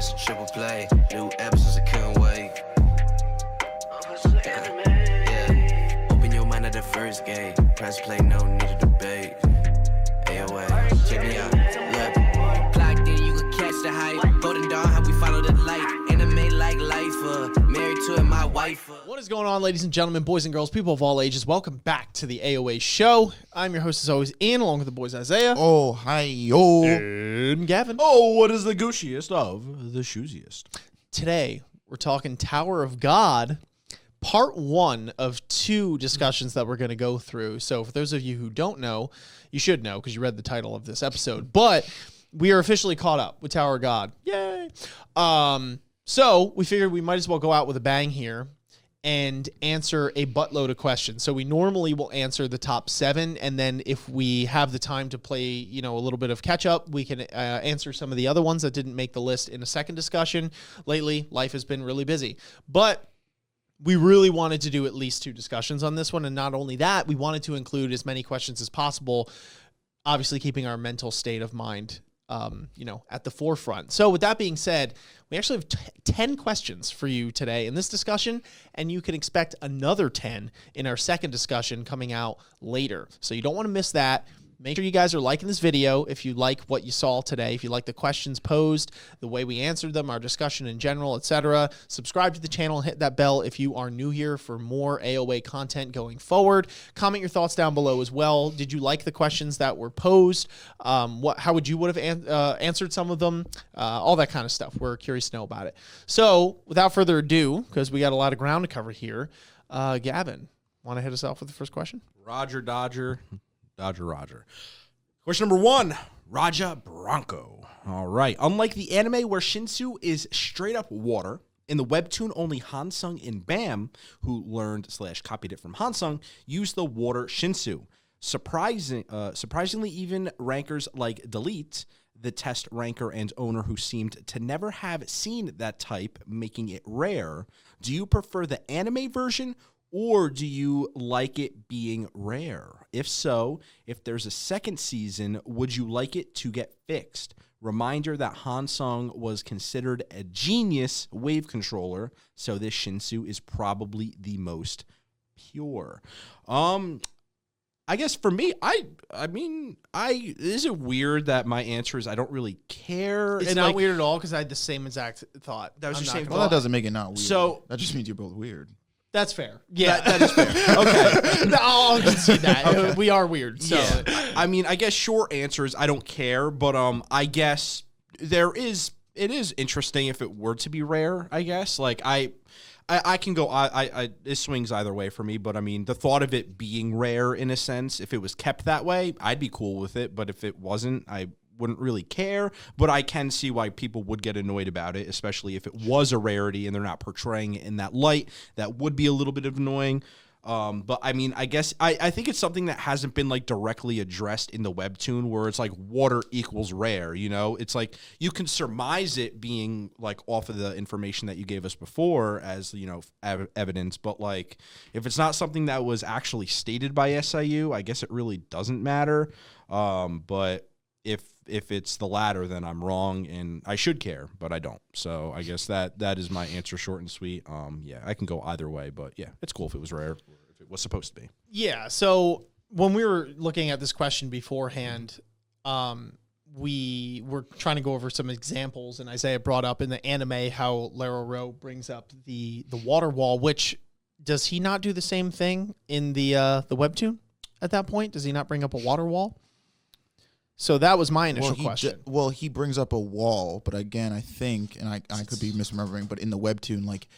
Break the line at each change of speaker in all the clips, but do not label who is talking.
that's a triple play. New episodes, I couldn't wait. Yeah, open your mind at the first gate. Press play, no need to debate. AOA, check me out. Look, plugged in, you can catch the hype. Golden Dawn, how we follow the light. Anime like life, married to it, my wife.
What is going on, ladies and gentlemen, boys and girls, people of all ages? Welcome back to the AOA show. I'm your host, as always, Ian, along with the boys Isaiah.
Oh, hi, yo.
And Gavin.
Oh, what is the Gucciest of the shoesiest?
Today, we're talking Tower of God, part one of two discussions that we're going to go through. So for those of you who don't know, you should know because you read the title of this episode. But we are officially caught up with Tower of God. Yay! So we figured we might as well go out with a bang here and answer a buttload of questions. So we normally will answer the top 7, and then if we have the time to play, a little bit of catch up, we can answer some of the other ones that didn't make the list in a second discussion. Lately, life has been really busy, but we really wanted to do at least 2 discussions on this one, and not only that, we wanted to include as many questions as possible, obviously keeping our mental state of mind at the forefront. So with that being said, we actually have 10 questions for you today in this discussion, and you can expect another 10 in our second discussion coming out later. So you don't want to miss that. Make sure you guys are liking this video if you like what you saw today, if you like the questions posed, the way we answered them, our discussion in general, etc. Subscribe to the channel and hit that bell if you are new here for more AOA content going forward. Comment your thoughts down below as well. Did you like the questions that were posed? How would you have answered some of them? All that kind of stuff. We're curious to know about it. So without further ado, because we got a lot of ground to cover here, Gavin, want to hit us off with the first question?
Roger. Question number 1, Raja Bronco. All right. Unlike the anime where Shinsoo is straight up water, in the webtoon, only Hansung and Baam, who learned/copied it from Hansung, used the water Shinsoo. Surprisingly, even rankers like Delete, the test ranker and owner who seemed to never have seen that type, making it rare. Do you prefer the anime version, or do you like it being rare? If so, if there's a second season, would you like it to get fixed? Reminder that Hansung was considered a genius wave controller, so this Shinsoo is probably the most pure. I guess for me, is it weird that my answer is I don't really care?
It's not weird at all because I had the same exact thought.
That was your same
Well,
thought.
that doesn't make it not weird.
So
that just means you're both weird.
That's fair. Yeah,
that is fair. Okay.
I'll concede that. Okay. We are weird. So.
Yeah. I guess short answer is I don't care, but I guess it is interesting if it were to be rare, I guess. Like I can go it swings either way for me, but the thought of it being rare in a sense, if it was kept that way, I'd be cool with it, but if it wasn't, I wouldn't really care, but I can see why people would get annoyed about it, especially if it was a rarity and they're not portraying it in that light. That would be a little bit of annoying. But I guess I think it's something that hasn't been directly addressed in the webtoon, where it's like water equals rare, it's like you can surmise it being off of the information that you gave us before as evidence, but if it's not something that was actually stated by SIU, I guess it really doesn't matter. But if it's the latter, then I'm wrong and I should care, but I don't. So I guess that is my answer, short and sweet. Yeah, I can go either way, but yeah, it's cool if it was rare, if it was supposed to be.
Yeah. So when we were looking at this question beforehand, we were trying to go over some examples, and Isaiah brought up in the anime how Lyborick brings up the water wall, which does he not do the same thing in the webtoon at that point? Does he not bring up a water wall? So that was my initial question.
He brings up a wall, but again, I think, and I could be misremembering, but in the webtoon, like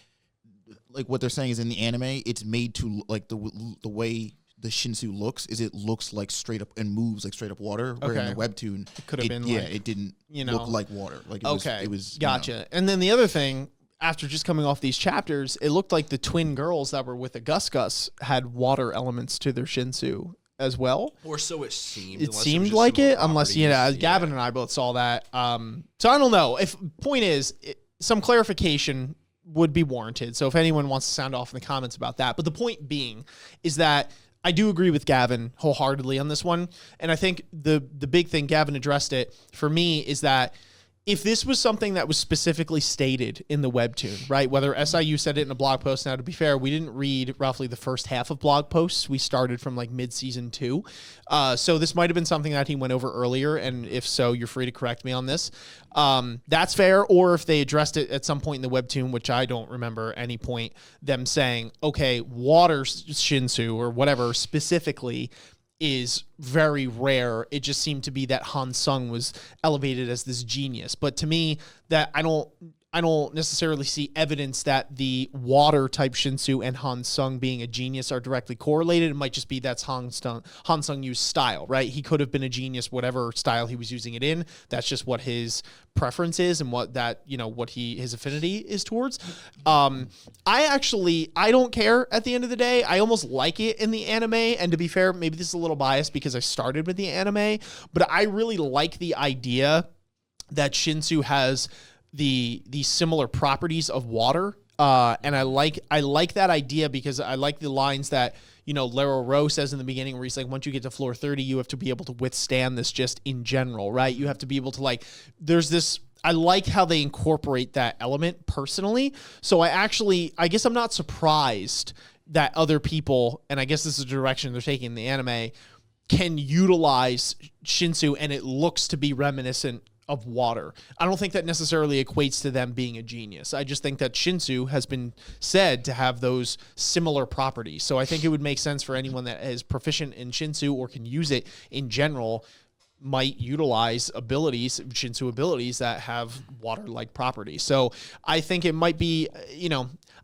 what they're saying is in the anime, it's made to the way the Shinsoo looks is it looks like straight up and moves like straight up water. Where in the webtoon,
it could have been
it didn't look like water. It was
gotcha. And then the other thing, after just coming off these chapters, it looked like the twin girls that were with the Gus had water elements to their Shinsoo as well.
Or so it seemed.
It seemed like it, unless, Gavin and I both saw that. So I don't know. Point is, some clarification would be warranted. So if anyone wants to sound off in the comments about that. But the point being is that I do agree with Gavin wholeheartedly on this one. And I think the big thing, Gavin addressed it, for me, is that if this was something that was specifically stated in the webtoon, right? Whether SIU said it in a blog post. Now, to be fair, we didn't read roughly the first half of blog posts. We started from like mid-season 2. So this might have been something that he went over earlier. And if so, you're free to correct me on this. That's fair. Or if they addressed it at some point in the webtoon, which I don't remember any point, them saying, okay, water Shinsoo or whatever specifically is very rare. It just seemed to be that Hansung was elevated as this genius. But to me, that I don't necessarily see evidence that the water type Shinsoo and Hansung being a genius are directly correlated. It might just be that's Hansung used style, right? He could have been a genius, whatever style he was using it in. That's just what his preference is and what that, what his affinity is towards. I don't care at the end of the day. I almost like it in the anime. And to be fair, maybe this is a little biased because I started with the anime, but I really like the idea that Shinsoo has the similar properties of water. And I like that idea because I like the lines that, Lero Rowe says in the beginning where he's like, once you get to floor 30, you have to be able to withstand this just in general, right? You have to be able to there's this, I like how they incorporate that element personally. So I guess I'm not surprised that other people, and I guess this is the direction they're taking in the anime, can utilize Shinsoo and it looks to be reminiscent of water. I don't think that necessarily equates to them being a genius. I just think that Shinsoo has been said to have those similar properties. So I think it would make sense for anyone that is proficient in Shinsoo or can use it in general might utilize Shinsoo abilities that have water-like properties. So I think it might be,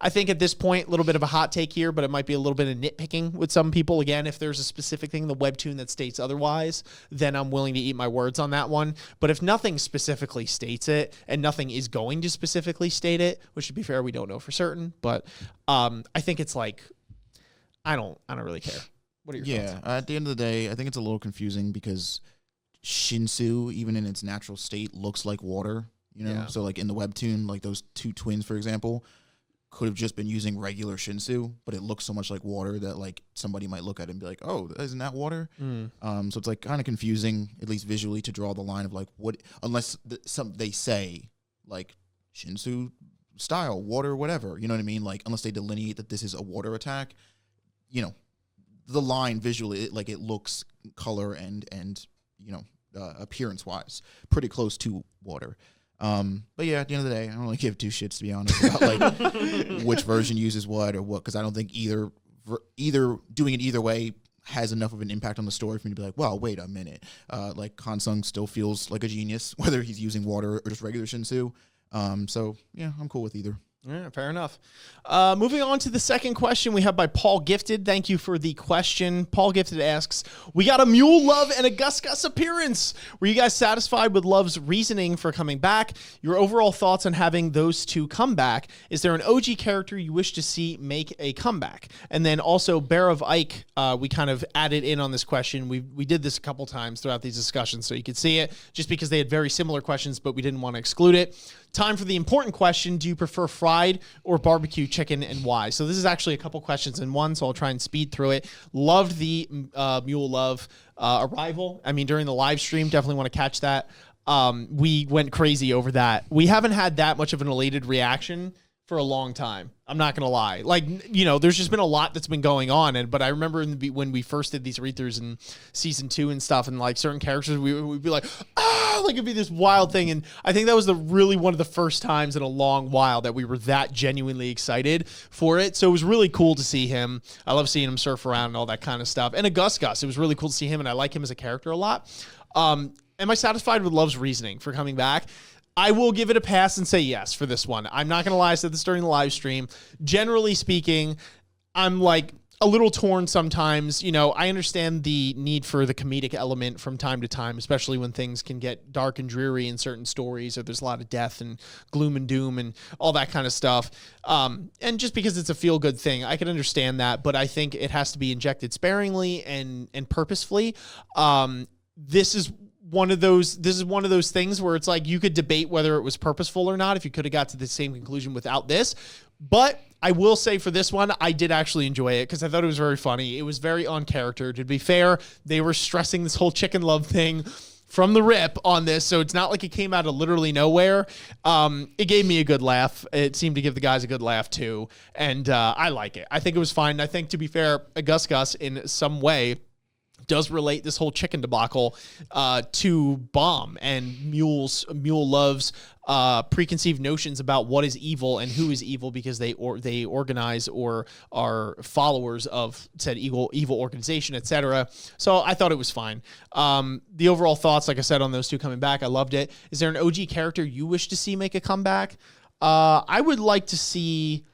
I think at this point, a little bit of a hot take here, but it might be a little bit of nitpicking with some people. Again, if there's a specific thing in the webtoon that states otherwise, then I'm willing to eat my words on that one. But if nothing specifically states it, and nothing is going to specifically state it, which to be fair, we don't know for certain, but I think it's I don't really care. What are your thoughts?
At the end of the day, I think it's a little confusing because Shinsoo, even in its natural state, looks like water,
Yeah.
So in the webtoon, those two twins, for example, could have just been using regular Shinsoo, but it looks so much like water that somebody might look at it and be like, oh, isn't that water? So it's kind of confusing, at least visually, to draw the line of what, unless they say Shinsoo style, water, whatever, you know what I mean? Unless they delineate that this is a water attack, the line visually, it looks color and appearance wise pretty close to water. But yeah, at the end of the day, I don't really give two shits, to be honest, about which version uses what or what, because I don't think either doing it either way has enough of an impact on the story for me to be like, well, wait a minute. Hansung still feels like a genius, whether he's using water or just regular Shinsoo. So yeah, I'm cool with either.
Yeah, fair enough. Moving on to the second question we have by Paul Gifted. Thank you for the question. Paul Gifted asks, we got a Mule Love and a Gus Gus appearance. Were you guys satisfied with Love's reasoning for coming back? Your overall thoughts on having those two come back? Is there an OG character you wish to see make a comeback? And then also Bear of Ike, we kind of added in on this question. We did this a couple times throughout these discussions so you could see it, just because they had very similar questions, but we didn't want to exclude it. Time for the important question. Do you prefer fried or barbecue chicken and why? So this is actually a couple questions in one, so I'll try and speed through it. Loved the Mule Love arrival. I mean, during the live stream, definitely want to catch that. We went crazy over that. We haven't had that much of an elated reaction for a long time. I'm not going to lie. There's just been a lot that's been going on. But I remember when we first did these read-throughs in season 2 and stuff, and certain characters, we'd be like, it'd be this wild thing. And I think that was really one of the first times in a long while that we were that genuinely excited for it. So it was really cool to see him. I love seeing him surf around and all that kind of stuff. And a Gus Gus, it was really cool to see him. And I like him as a character a lot. Am I satisfied with Love's reasoning for coming back? I will give it a pass and say yes for this one. I'm not going to lie. I said this during the live stream. Generally speaking, I'm a little torn sometimes. I understand the need for the comedic element from time to time, especially when things can get dark and dreary in certain stories, or there's a lot of death and gloom and doom and all that kind of stuff. And just because it's a feel-good thing, I can understand that, but I think it has to be injected sparingly and purposefully. This is one of those things where it's you could debate whether it was purposeful or not, if you could have got to the same conclusion without this. But I will say for this one, I did actually enjoy it because I thought it was very funny. It was very on character. To be fair, they were stressing this whole chicken love thing from the rip on this, so it's not like it came out of literally nowhere. It gave me a good laugh. It seemed to give the guys a good laugh too, and I like it. I think it was fine. I think, to be fair, Gus Gus in some way does relate this whole chicken debacle to Baam, and Mule loves preconceived notions about what is evil and who is evil because they organize or are followers of said evil organization, etc. So I thought it was fine. The overall thoughts, like I said, on those two coming back, I loved it. Is there an OG character you wish to see make a comeback? I would like to see.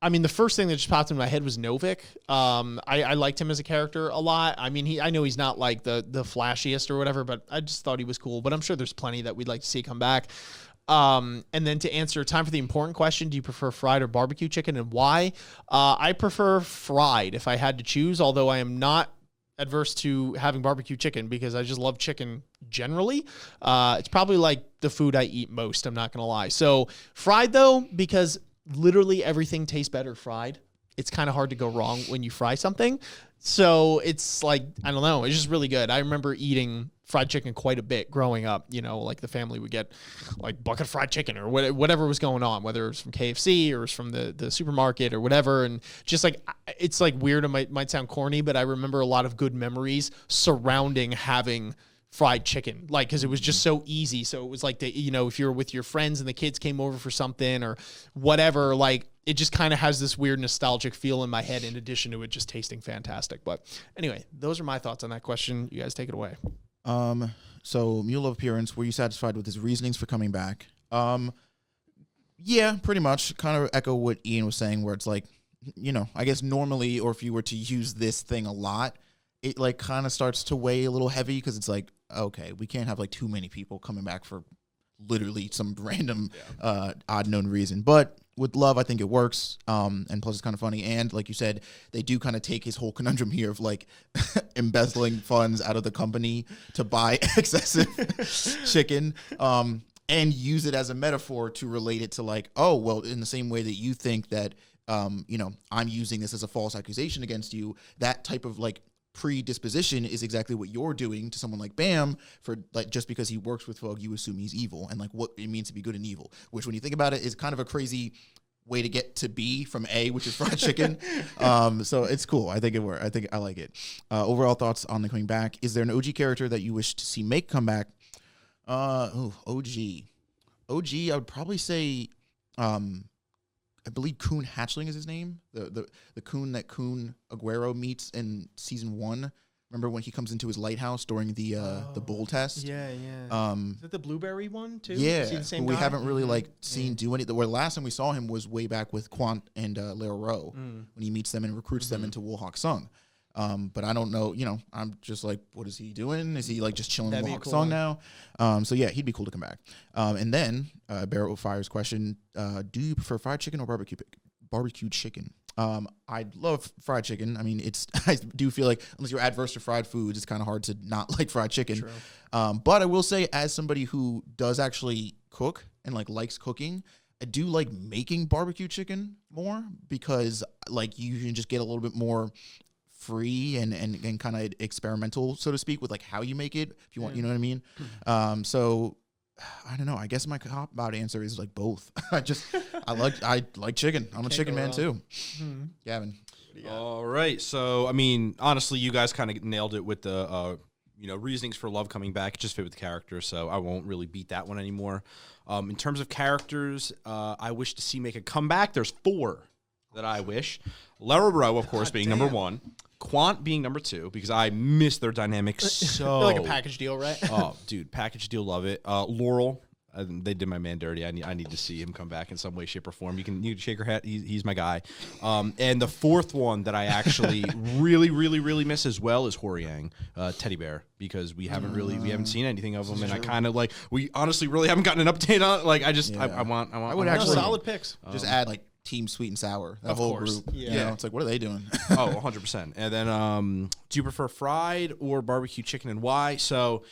I mean, the first thing that just popped in my head was Novik. I liked him as a character a lot. I mean, I know he's not like the flashiest or whatever, but I just thought he was cool. But I'm sure there's plenty that we'd like to see come back. And then to answer time for the important question, do you prefer fried or barbecue chicken, and why? I prefer fried if I had to choose, although I am not adverse to having barbecue chicken because I just love chicken generally. It's probably like the food I eat most, I'm not going to lie. So fried though, because literally everything tastes better fried. It's kind of hard to go wrong when you fry something. So it's like, I don't know, it's just really good. I remember eating fried chicken quite a bit growing up. You know, like the family would get like bucket fried chicken or whatever was going on, whether it was from KFC or it was from the supermarket or whatever. And just like, it's like weird. It might sound corny, but I remember a lot of good memories surrounding having fried chicken, like, because it was just so easy. So it was like, you know, if you're with your friends and the kids came over for something or whatever, like it just kind of has this weird nostalgic feel in my head in addition to it just tasting fantastic. But anyway, those are my thoughts on that question. You guys take it away.
So Mule of Appearance, were you satisfied with his reasonings for coming back? Yeah, pretty much. Kind of echo what Ian was saying, where it's like, you know, I guess normally, or if you were to use this thing a lot, it like kind of starts to weigh a little heavy because it's like, okay, we can't have like too many people coming back for literally some random odd known reason. But with Love, I think it works. And plus it's kind of funny. And like you said, they do kind of take his whole conundrum here of like embezzling funds out of the company to buy excessive chicken. And use it as a metaphor to relate it to like, oh, well, in the same way that you think that, you know, I'm using this as a false accusation against you, that type of like predisposition is exactly what you're doing to someone like Baam. For like, just because he works with folk, you assume he's evil, and like what it means to be good and evil, which when you think about it is kind of a crazy way to get to B from A, which is fried chicken. So it's cool. I think it works. I like it. Overall thoughts on the coming back. Is there an OG character that you wish to see make comeback? OG, I would probably say, I believe Kun Hatchling is his name. The Kun that Kun Aguero meets in season 1. Remember when he comes into his lighthouse during the bull test?
Yeah. Is that the blueberry one too?
Yeah.
Is he the same
we
guy?
haven't really like seen do anything. Where last time we saw him was way back with Quant and Leo Rowe when he meets them and recruits them into Woolhawk Sung. But I don't know, you know, I'm just like, what is he doing? Is he like just chilling in Woolhawk Sung now? So yeah, he'd be cool to come back. And then Barrett with Fire's question, do you prefer fried chicken or barbecue chicken? I love fried chicken. I mean, I do feel like unless you're adverse to fried foods, it's kind of hard to not like fried chicken.
True.
But I will say, as somebody who does actually cook and like likes cooking, I do like making barbecue chicken more because like you can just get a little bit more free and kind of experimental, so to speak, with like how you make it, if you want, you know what I mean? So I don't know. I guess my cop-out answer is like both. I like chicken. I'm a chicken man too. Gavin.
All right. So, I mean, honestly, you guys kind of nailed it with the, reasonings for Love coming back. It just fit with the character, so I won't really beat that one anymore. In terms of characters, I wish to see make a comeback. There's 4 that I wish. Lyborick, of course, being number 1. Quant being number 2, because I miss their dynamic so...
like a package deal, right?
Oh, dude, package deal, love it. Laurel, they did my man dirty. I need to see him come back in some way, shape, or form. You can shake your head. He's my guy. And the 4th one that I actually really, really, really miss as well is Horiang, Teddy Bear, because we haven't seen anything of him, and I kind of like, we honestly really haven't gotten an update on it. Like, I
would actually
solid picks.
Just add like Team Sweet and Sour, that whole group.
Yeah.
You know, it's like, what are they doing?
100%. And then, do you prefer fried or barbecue chicken, and why? So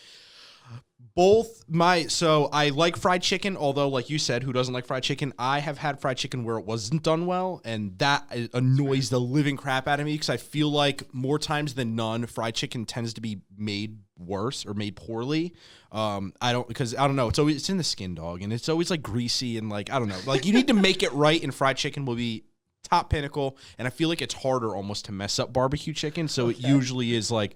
I like fried chicken, although like you said, who doesn't like fried chicken? I have had fried chicken where it wasn't done well, and that annoys the living crap out of me because I feel like more times than none, fried chicken tends to be made worse or made poorly. I don't know. It's in the skin, dog, and it's always like greasy and like I don't know. Like you need to make it right, and fried chicken will be top pinnacle. And I feel like it's harder almost to mess up barbecue chicken, so it usually is like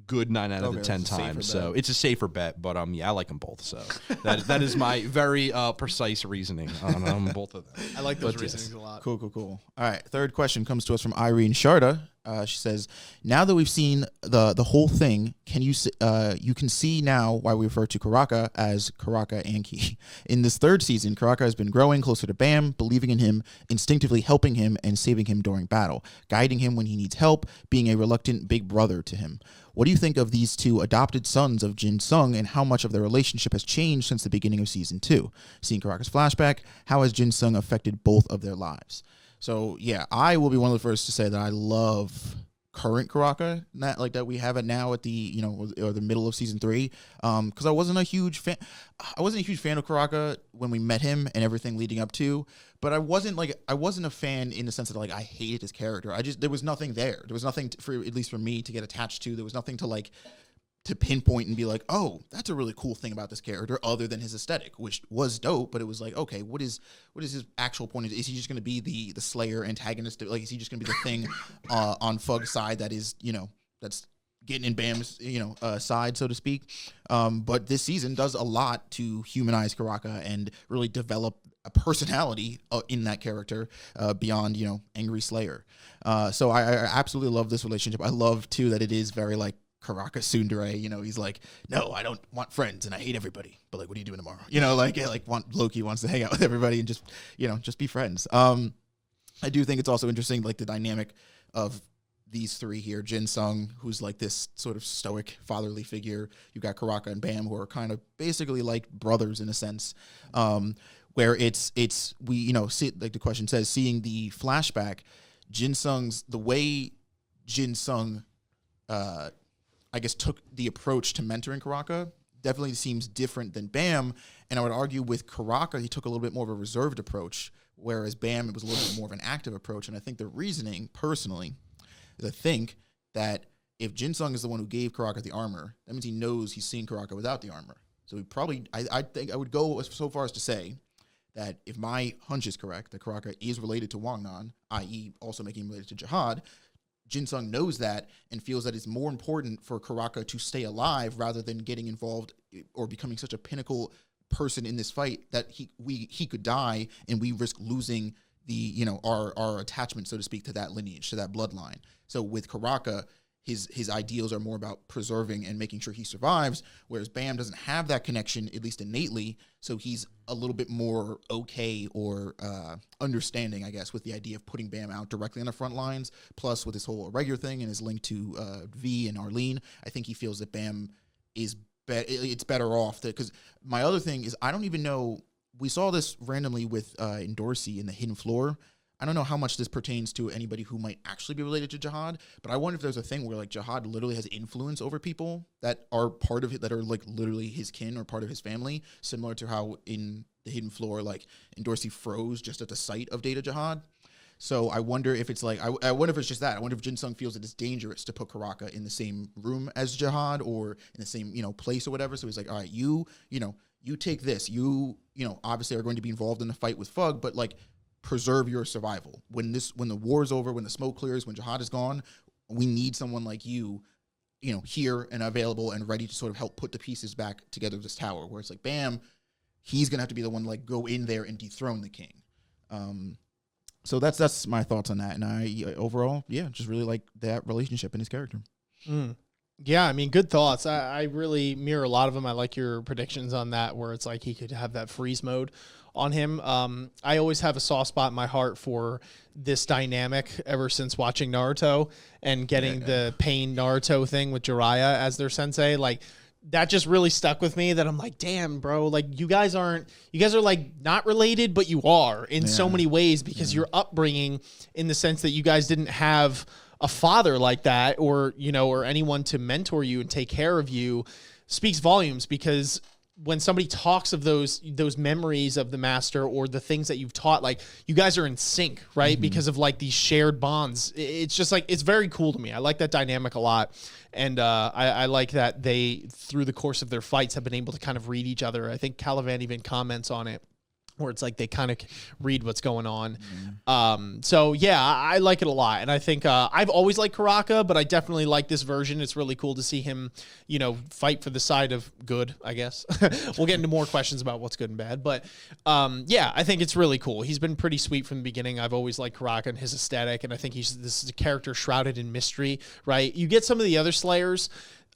good 9 out of the 10 times. So it's a safer bet, but yeah, I like them both. So that is my very precise reasoning on both of them.
I like those reasonings a lot.
Cool. All right. Third question comes to us from Irene Sharda. She says, now that we've seen the whole thing, you can see now why we refer to Karaka as Karaka Anki. In this third season, Karaka has been growing closer to Baam, believing in him, instinctively helping him and saving him during battle, guiding him when he needs help, being a reluctant big brother to him. What do you think of these two adopted sons of Jinsung and how much of their relationship has changed since the beginning of season 2? Seeing Karaka's flashback, how has Jinsung affected both of their lives? So yeah, I will be one of the first to say that I love current Karaka that we have it now at the or the middle of season 3, because I wasn't a huge fan of Karaka when we met him and everything leading up to, but I wasn't a fan in the sense that like I hated his character. There was nothing there. There was nothing at least for me to get attached to. There was nothing to pinpoint and be like, oh, that's a really cool thing about this character other than his aesthetic, which was dope, but it was like, okay, what is his actual point? Is he just going to be the Slayer antagonist? Like, is he just going to be the thing on Fug's side that is, that's getting in Bam's, side, so to speak? But this season does a lot to humanize Karaka and really develop a personality in that character beyond, angry Slayer. So I absolutely love this relationship. I love, too, that it is very, like, Karaka tsundere, he's like, no, I don't want friends and I hate everybody, but like, what are you doing tomorrow? Loki wants to hang out with everybody and just be friends. I do think it's also interesting, like the dynamic of these three here. Jinsung, who's like this sort of stoic fatherly figure. You got Karaka and Baam, who are kind of basically like brothers in a sense. Where it's see, like the question says, seeing the flashback, the way Jinsung I guess took the approach to mentoring Karaka definitely seems different than Baam. And I would argue with Karaka, he took a little bit more of a reserved approach, whereas Baam, it was a little bit more of an active approach. And I think the reasoning, personally, is I think that if Jinsung is the one who gave Karaka the armor, that means he knows he's seen Karaka without the armor. So he probably, I think I would go so far as to say that if my hunch is correct, that Karaka is related to Wangnan, i.e. also making him related to Jihad, Jinsung knows that and feels that it's more important for Karaka to stay alive rather than getting involved or becoming such a pinnacle person in this fight that he could die and we risk losing the our attachment, so to speak, to that lineage, to that bloodline. So with Karaka, his ideals are more about preserving and making sure he survives, whereas Baam doesn't have that connection, at least innately, so he's a little bit more okay or understanding, I guess, with the idea of putting Baam out directly on the front lines, plus with this whole irregular thing and his link to V and Arlene, I think he feels that Baam is it's better off, because my other thing is, I don't even know, we saw this randomly with in Dorsey in the Hidden Floor. I don't know how much this pertains to anybody who might actually be related to Jihad, but I wonder if there's a thing where like Jihad literally has influence over people that are part of it, that are like literally his kin or part of his family, similar to how in the Hidden Floor, like in Dorsey froze just at the sight of Data Jihad. So I wonder if it's like, I wonder if it's just that. I wonder if Jinsung feels that it's dangerous to put Karaka in the same room as Jihad or in the same, place or whatever. So he's like, all right, you take this, obviously are going to be involved in the fight with Fug, but like, preserve your survival. When the war's over, when the smoke clears, when Jihad is gone, we need someone like you, here and available and ready to sort of help put the pieces back together of this tower. Where it's like, Baam, he's gonna have to be the one to like go in there and dethrone the king. So that's my thoughts on that. And I overall, just really like that relationship and his character.
Yeah, I mean, good thoughts. I really mirror a lot of them. I like your predictions on that, where it's like he could have that freeze mode on him. I always have a soft spot in my heart for this dynamic ever since watching Naruto and getting the Pain Naruto thing with Jiraiya as their sensei. Like, that just really stuck with me, that I'm like, damn, bro, like you guys are like not related, but you are in so many ways, because your upbringing, in the sense that you guys didn't have a father like that, or, or anyone to mentor you and take care of you, speaks volumes, because when somebody talks of those memories of the master or the things that you've taught, like you guys are in sync, right? Because of like these shared bonds. It's just like, it's very cool to me. I like that dynamic a lot. And I like that they, through the course of their fights, have been able to kind of read each other. I think Kallavan even comments on it, where it's like they kind of read what's going on. So yeah, I like it a lot. And I think I've always liked Karaka, but I definitely like this version. It's really cool to see him, you know, fight for the side of good, I guess. We'll get into more questions about what's good and bad. But yeah, I think it's really cool. He's been pretty sweet from the beginning. I've always liked Karaka and his aesthetic. And I think this is a character shrouded in mystery, right? You get some of the other Slayers,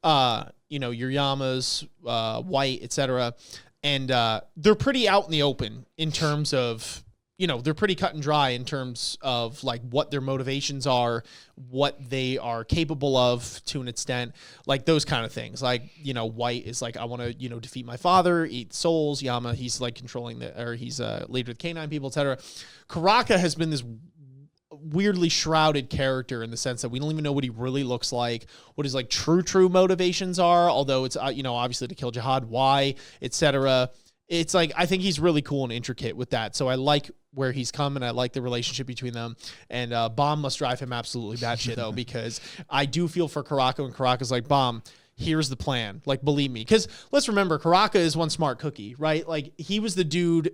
you know, your Yamas, White, etc., and they're pretty out in the open in terms of, you know, they're pretty cut and dry in terms of like what their motivations are, what they are capable of to an extent, like those kind of things. Like, you know, White is like, I want to, you know, defeat my father, eat souls. Yama, he's like controlling he's leader of canine people, etc. Karaka has been this weirdly shrouded character in the sense that we don't even know what he really looks like, what his like true motivations are, although it's you know, obviously to kill Jihad, why, etc. It's like, I think he's really cool and intricate with that. So I like where he's come, and I like the relationship between them. And Baam must drive him absolutely batshit though, because I do feel for Karaka, and Karaka's like, Baam, here's the plan. Like, believe me. Because let's remember, Karaka is one smart cookie, right? Like, he was the dude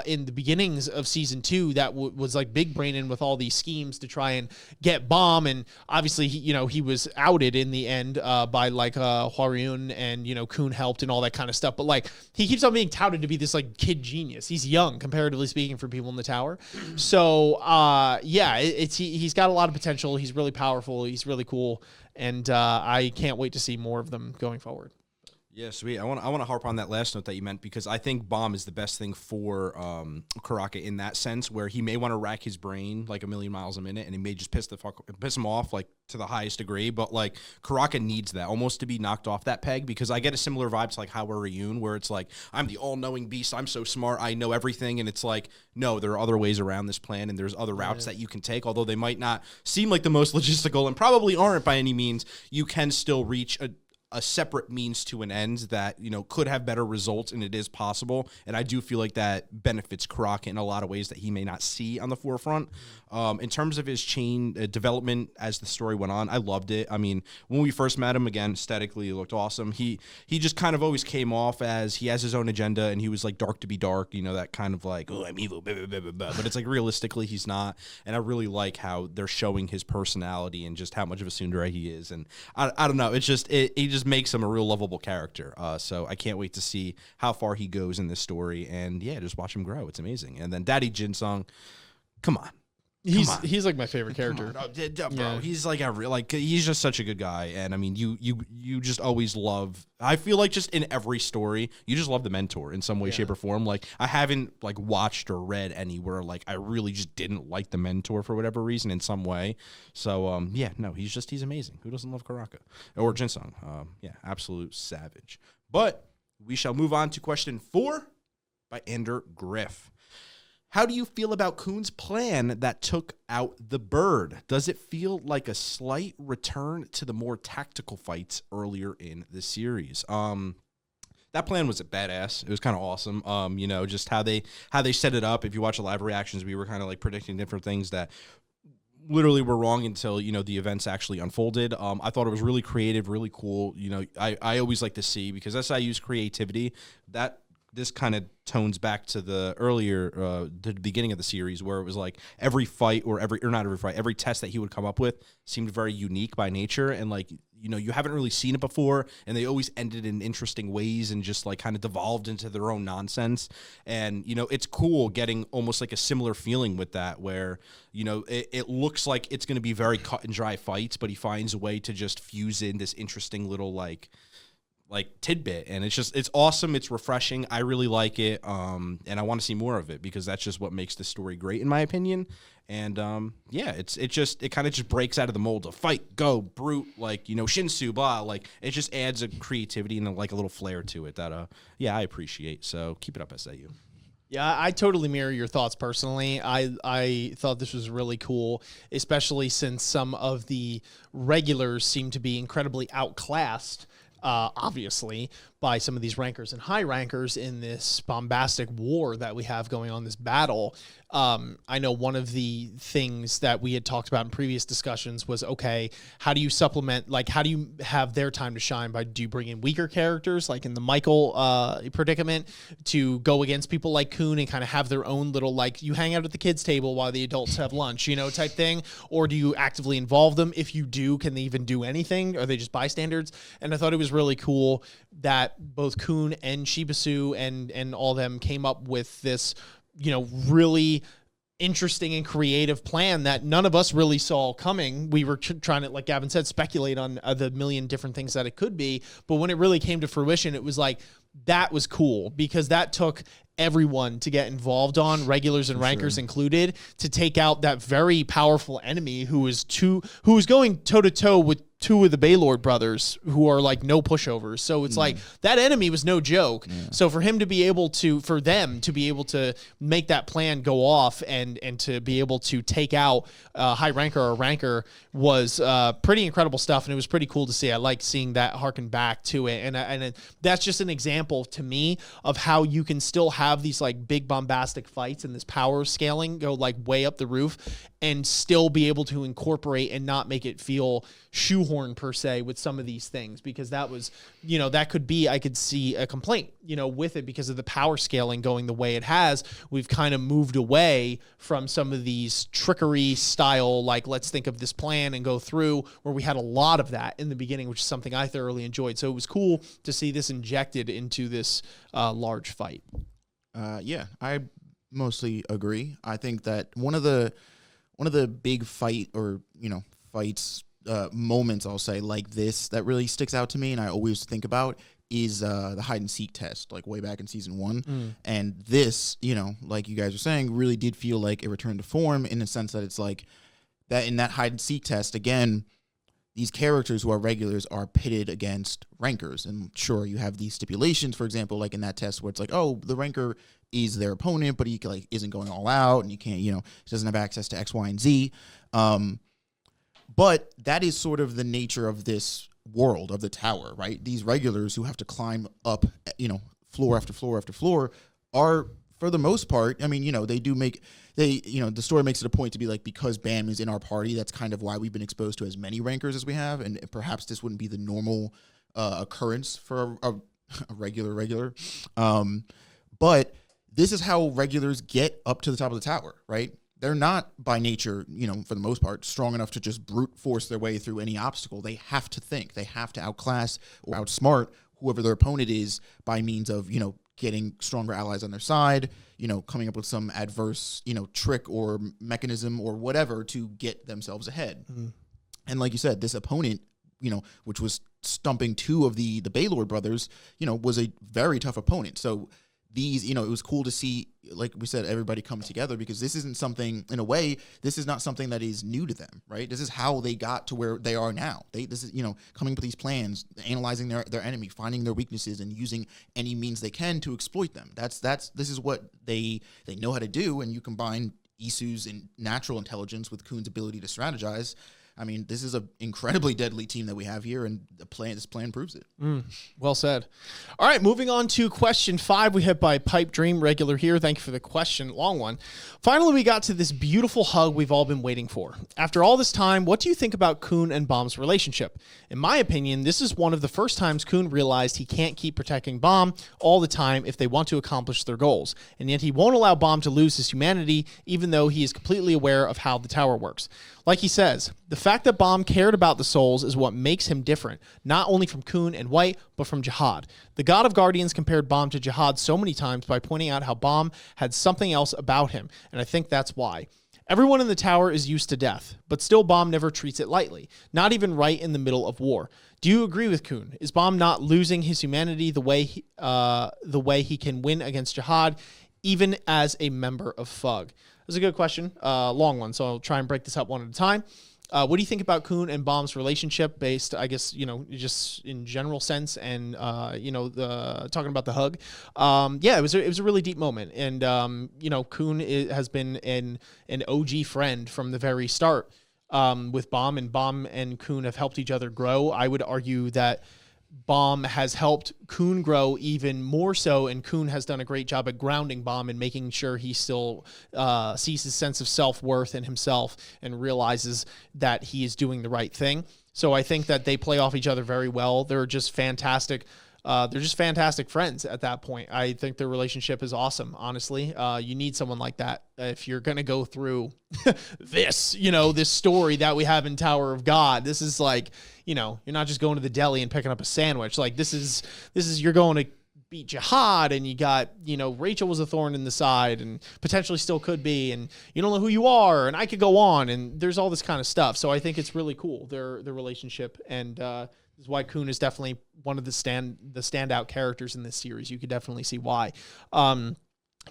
in the beginnings of season 2 that was like big braining with all these schemes to try and get Baam. And obviously, he was outed in the end by like Hwaryun, and, you know, Kun helped and all that kind of stuff. But like, he keeps on being touted to be this like kid genius. He's young, comparatively speaking, for people in the tower. So yeah, he's got a lot of potential. He's really powerful. He's really cool. And I can't wait to see more of them going forward.
Yeah, sweet. I want to harp on that last note that you meant, because I think Baam is the best thing for Karaka in that sense, where he may want to rack his brain like a million miles a minute, and he may just piss him off like to the highest degree. But like, Karaka needs that almost to be knocked off that peg, because I get a similar vibe to like Hwaryun, where it's like, I'm the all-knowing beast, I'm so smart, I know everything, and it's like, no, there are other ways around this plan, and there's other routes that you can take, although they might not seem like the most logistical, and probably aren't by any means. You can still reach a separate means to an end that, you know, could have better results, and it is possible. And I do feel like that benefits Karaka in a lot of ways that he may not see on the forefront. In terms of his chain development as the story went on, I loved it. I mean, when we first met him, again, aesthetically, he looked awesome. He just kind of always came off as he has his own agenda, and he was like dark to be dark, you know, that kind of like, oh, I'm evil, blah, blah, blah, blah, blah. But it's like, realistically, he's not. And I really like how they're showing his personality and just how much of a tsundere he is. And I don't know, it's just, he just makes him a real lovable character. So I can't wait to see how far he goes in this story. And yeah, just watch him grow. It's amazing. And then Daddy Jinsung, come on.
He's like my favorite character.
Bro,
Yeah.
he's like he's just such a good guy. And I mean, you just always love, I feel like just in every story, you just love the mentor in some way, shape, or form. Like, I haven't like watched or read anywhere like I really just didn't like the mentor for whatever reason in some way. So yeah, no, he's amazing. Who doesn't love Karaka or Jinsung? Yeah, absolute savage. But we shall move on to question 4 by Ender Griff. How do you feel about Kun's plan that took out the bird? Does it feel like a slight return to the more tactical fights earlier in the series? That plan was a badass. It was kind of awesome. You know, just how they set it up. If you watch the live reactions, we were kind of like predicting different things that literally were wrong until, you know, the events actually unfolded. I thought it was really creative, really cool. You know, I always like to see, because as I use creativity, that this kind of tones back to the earlier, the beginning of the series, where it was like every test that he would come up with seemed very unique by nature. And like, you know, you haven't really seen it before, and they always ended in interesting ways and just like kind of devolved into their own nonsense. And, you know, it's cool getting almost like a similar feeling with that, where, you know, it looks like it's going to be very cut and dry fights, but he finds a way to just fuse in this interesting little like tidbit, and it's awesome. It's refreshing. I really like it, and I want to see more of it, because that's just what makes the story great, in my opinion. And yeah, it kind of just breaks out of the mold of fight, go, brute, like, you know, Shinsoo, blah, like, it just adds a creativity and like a little flair to it that yeah, I appreciate. So keep it up, SAU.
Yeah, I totally mirror your thoughts personally. I thought this was really cool, especially since some of the regulars seem to be incredibly outclassed, obviously, by some of these rankers and high rankers in this bombastic war that we have going on, this battle. I know one of the things that we had talked about in previous discussions was, okay, how do you supplement, like, how do you have their time to shine? Do you bring in weaker characters, like in the Michael predicament, to go against people like Kun and kind of have their own little, like, you hang out at the kids' table while the adults have lunch, type thing? Or do you actively involve them? If you do, can they even do anything? Are they just bystanders? And I thought it was really cool that both Kun and Shibasu and all of them came up with this, really interesting and creative plan that none of us really saw coming. We were trying to, like Gavin said, speculate on the million different things that it could be. But when it really came to fruition, it was like, that was cool, because that took everyone to get involved on, regulars and rankers included, to take out that very powerful enemy who was going toe to toe with two of the Baylord brothers, who are like no pushovers. So it's like, that enemy was no joke. Yeah. So for them to be able to make that plan go off and to be able to take out a high ranker or ranker was pretty incredible stuff. And it was pretty cool to see. I like seeing that harken back to it. And that's just an example to me of how you can still have these like big bombastic fights and this power scaling go like way up the roof and still be able to incorporate and not make it feel shoehorned per se with some of these things, because that was, that could be, I could see a complaint, with it, because of the power scaling going the way it has. We've kind of moved away from some of these trickery style, like, let's think of this plan and go through, where we had a lot of that in the beginning, which is something I thoroughly enjoyed. So it was cool to see this injected into this large fight.
Yeah, I mostly agree. I think that one of the big fights, moments, I'll say, like this, that really sticks out to me and I always think about is the hide and seek test, like way back in season 1. And this, like you guys were saying, really did feel like a return to form, in the sense that it's like that in that hide and seek test, again, these characters who are regulars are pitted against rankers. And sure, you have these stipulations, for example, like in that test where it's like, oh, the ranker is their opponent, but he like isn't going all out, and you can't, he doesn't have access to X, Y, and Z. But that is sort of the nature of this world of the tower, right? These regulars who have to climb up, floor after floor after floor are, for the most part, the story makes it a point to be like, because Baam is in our party, that's kind of why we've been exposed to as many rankers as we have, and perhaps this wouldn't be the normal occurrence for a regular. But this is how regulars get up to the top of the tower, right? They're not by nature, for the most part, strong enough to just brute force their way through any obstacle. They have to think. They have to outclass or outsmart whoever their opponent is by means of, getting stronger allies on their side, coming up with some adverse, trick or mechanism or whatever to get themselves ahead. And like you said, this opponent, which was stumping two of the Baylord brothers, was a very tough opponent. So these, it was cool to see, like we said, everybody come together, because this isn't something, in a way, this is not something that is new to them, right? This is how they got to where they are now. This is, coming up with these plans, analyzing their enemy, finding their weaknesses, and using any means they can to exploit them. This is what they know how to do, and you combine Isu's natural intelligence with Kun's ability to strategize. I mean, this is an incredibly deadly team that we have here, and this plan proves it.
Well said. All right, moving on to question 5. We hit by Pipe Dream, regular here. Thank you for the question, long one. Finally, we got to this beautiful hug we've all been waiting for. After all this time, what do you think about Kun and Baam's relationship? In my opinion, this is one of the first times Kun realized he can't keep protecting Baam all the time if they want to accomplish their goals, and yet he won't allow Baam to lose his humanity, even though he is completely aware of how the tower works. Like he says, the fact that Baam cared about the souls is what makes him different, not only from Kun and White, but from Jihad. The God of Guardians compared Baam to Jihad so many times by pointing out how Baam had something else about him, and I think that's why. Everyone in the tower is used to death, but still Baam never treats it lightly, not even right in the middle of war. Do you agree with Kun? Is Baam not losing his humanity the way he can win against Jihad, even as a member of FUG? That's a good question, long one, so I'll try and break this up one at a time. What do you think about Kun and Baam's relationship, based, I guess, just in general sense, and talking about the hug? It was a really deep moment, and Kun has been an OG friend from the very start with Baam, and Baam and Kun have helped each other grow. I would argue that Baam has helped Kun grow even more so, and Kun has done a great job at grounding Baam and making sure he still sees his sense of self-worth in himself and realizes that he is doing the right thing. So I think that they play off each other very well. They're just fantastic. They're just fantastic friends at that point. I think their relationship is awesome, honestly. You need someone like that if you're going to go through this, this story that we have in Tower of God. This is like, you're not just going to the deli and picking up a sandwich. Like this is you're going to beat jihad, and you got, Rachel was a thorn in the side and potentially still could be, and you don't know who you are, and I could go on, and there's all this kind of stuff. So I think it's really cool, their relationship, and this is why Kun is definitely one of the standout characters in this series. You could definitely see why. Kind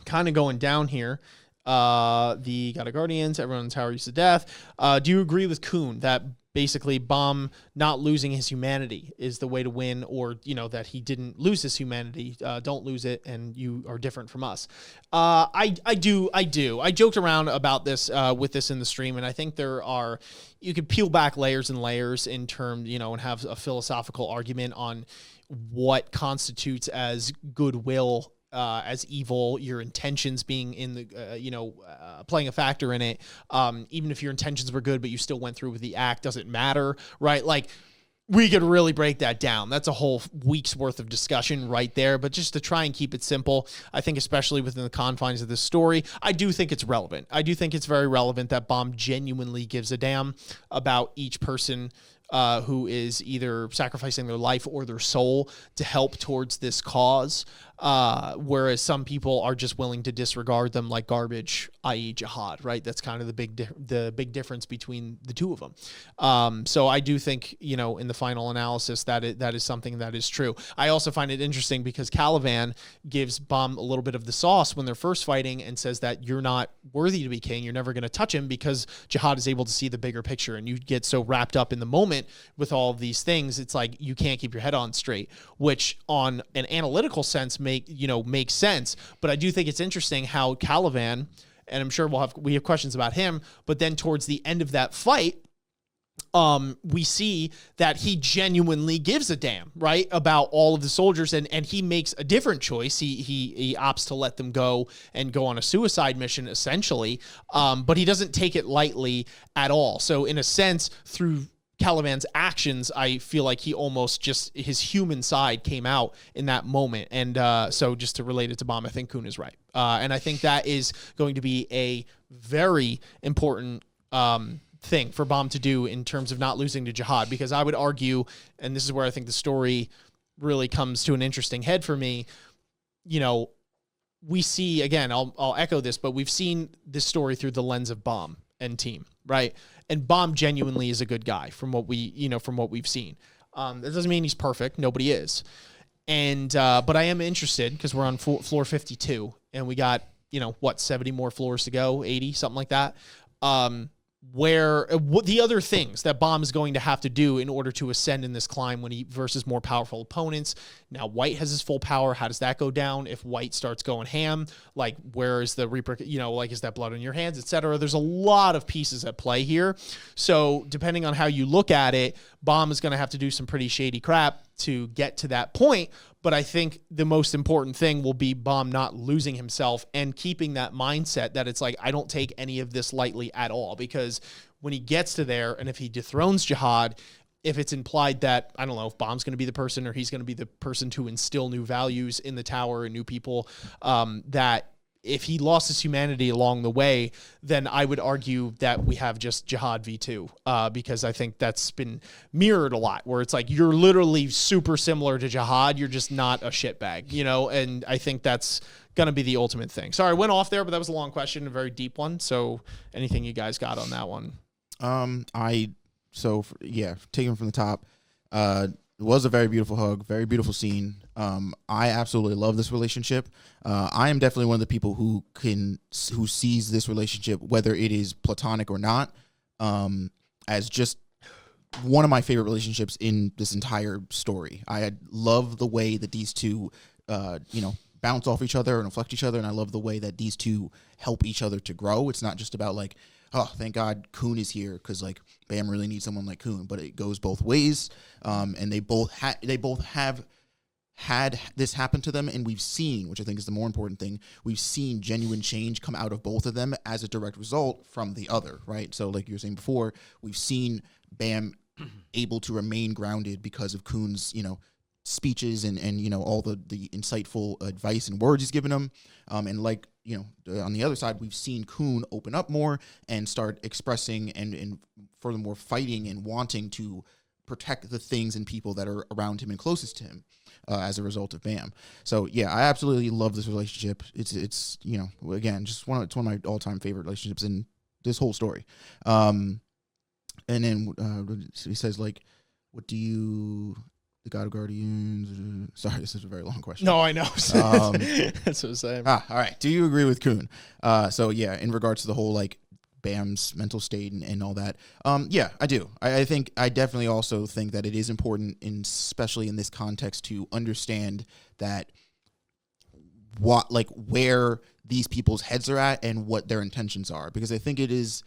of going down here, the God of Guardians, everyone in Tower used to death. Do you agree with Kun that basically Baam not losing his humanity is the way to win, or, that he didn't lose his humanity? Don't lose it, and you are different from us. I do. I joked around about this with this in the stream, and I think you could peel back layers and layers in terms, and have a philosophical argument on what constitutes as goodwill, as evil, your intentions being in the, playing a factor in it. Even if your intentions were good, but you still went through with the act, doesn't matter, right? Like, we could really break that down. That's a whole week's worth of discussion right there. But just to try and keep it simple, I think especially within the confines of this story, I do think it's relevant. I do think it's very relevant that Baam genuinely gives a damn about each person who is either sacrificing their life or their soul to help towards this cause, whereas some people are just willing to disregard them like garbage, i.e. jihad, right? That's kind of the big difference between the two of them. So I do think, in the final analysis, that is something that is true. I also find it interesting because Kallavan gives Baam a little bit of the sauce when they're first fighting and says that you're not worthy to be king. You're never going to touch him, because jihad is able to see the bigger picture, and you get so wrapped up in the moment with all of these things, it's like you can't keep your head on straight, which on an analytical sense makes sense. But I do think it's interesting how Kallavan, and I'm sure we have questions about him, but then towards the end of that fight, we see that he genuinely gives a damn, right, about all of the soldiers, and he makes a different choice. He opts to let them go and go on a suicide mission, essentially, but he doesn't take it lightly at all. So in a sense, through Kallavan's actions, I feel like he almost just, his human side came out in that moment. And so just to relate it to Baam, I think Kun is right. And I think that is going to be a very important thing for Baam to do in terms of not losing to jihad, because I would argue, and this is where I think the story really comes to an interesting head for me, we see, again, I'll echo this, but we've seen this story through the lens of Baam and team, right? And Baam genuinely is a good guy from what we've seen. That doesn't mean he's perfect. Nobody is. And, but I am interested, because we're on floor 52 and we got, 70 more floors to go, 80, something like that. What the other things that Baam is going to have to do in order to ascend in this climb when he versus more powerful opponents. Now, White has his full power. How does that go down if White starts going ham? Like, where is the is that blood on your hands, etc.? There's a lot of pieces at play here. So depending on how you look at it, Baam is going to have to do some pretty shady crap to get to that point. But I think the most important thing will be Baam not losing himself and keeping that mindset that it's like, I don't take any of this lightly at all. Because when he gets to there, and if he dethrones jihad, if it's implied that, I don't know, if Baam's going to be the person, or he's going to be the person to instill new values in the tower and new people, that if he lost his humanity along the way, then I would argue that we have just Jihad V2, because I think that's been mirrored a lot, where it's like you're literally super similar to Jihad, you're just not a shitbag, and I think that's going to be the ultimate thing. Sorry, I went off there, but that was a long question, a very deep one. So anything you guys got on that one? Taking from the top, it was a very beautiful hug, very beautiful scene. I absolutely love this relationship. I am definitely one of the people who sees this relationship, whether it is platonic or not, as just one of my favorite relationships in this entire story. I love the way that these two,
bounce off each other and reflect each other. And I love the way that these two help each other to grow. It's not just about like, oh, thank God Kun is here because like Bam really needs someone like Kun, but it goes both ways. And they both have had this happen to them, and we've seen, which I think is the more important thing, we've seen genuine change come out of both of them as a direct result from the other, right? So like you were saying before, we've seen Bam able to remain grounded because of Kun's, speeches and all the insightful advice and words he's given him. And like, on the other side, we've seen Kun open up more and start expressing and furthermore fighting and wanting to protect the things and people that are around him and closest to him. As a result of Bam. So yeah, I absolutely love this relationship. It's again, it's one of my all-time favorite relationships in this whole story. And then he says like, what do you, the God of Guardians, sorry, this is a very long question.
No, I know. That's what I'm saying.
All right. Do you agree with Kun? So yeah, in regards to the whole like Bam's mental state and all that. Yeah, I do. I definitely also think that it is important, especially in this context, to understand that where these people's heads are at and what their intentions are. Because I think it is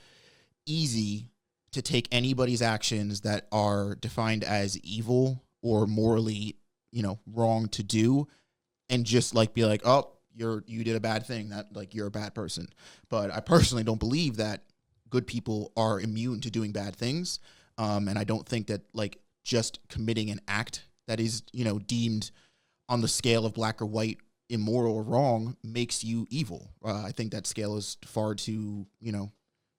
easy to take anybody's actions that are defined as evil or morally, wrong to do and just like be like, oh, you did a bad thing, that like you're a bad person. But I personally don't believe that good people are immune to doing bad things. And I don't think that like just committing an act that is, deemed on the scale of black or white, immoral or wrong makes you evil. I think that scale is far too,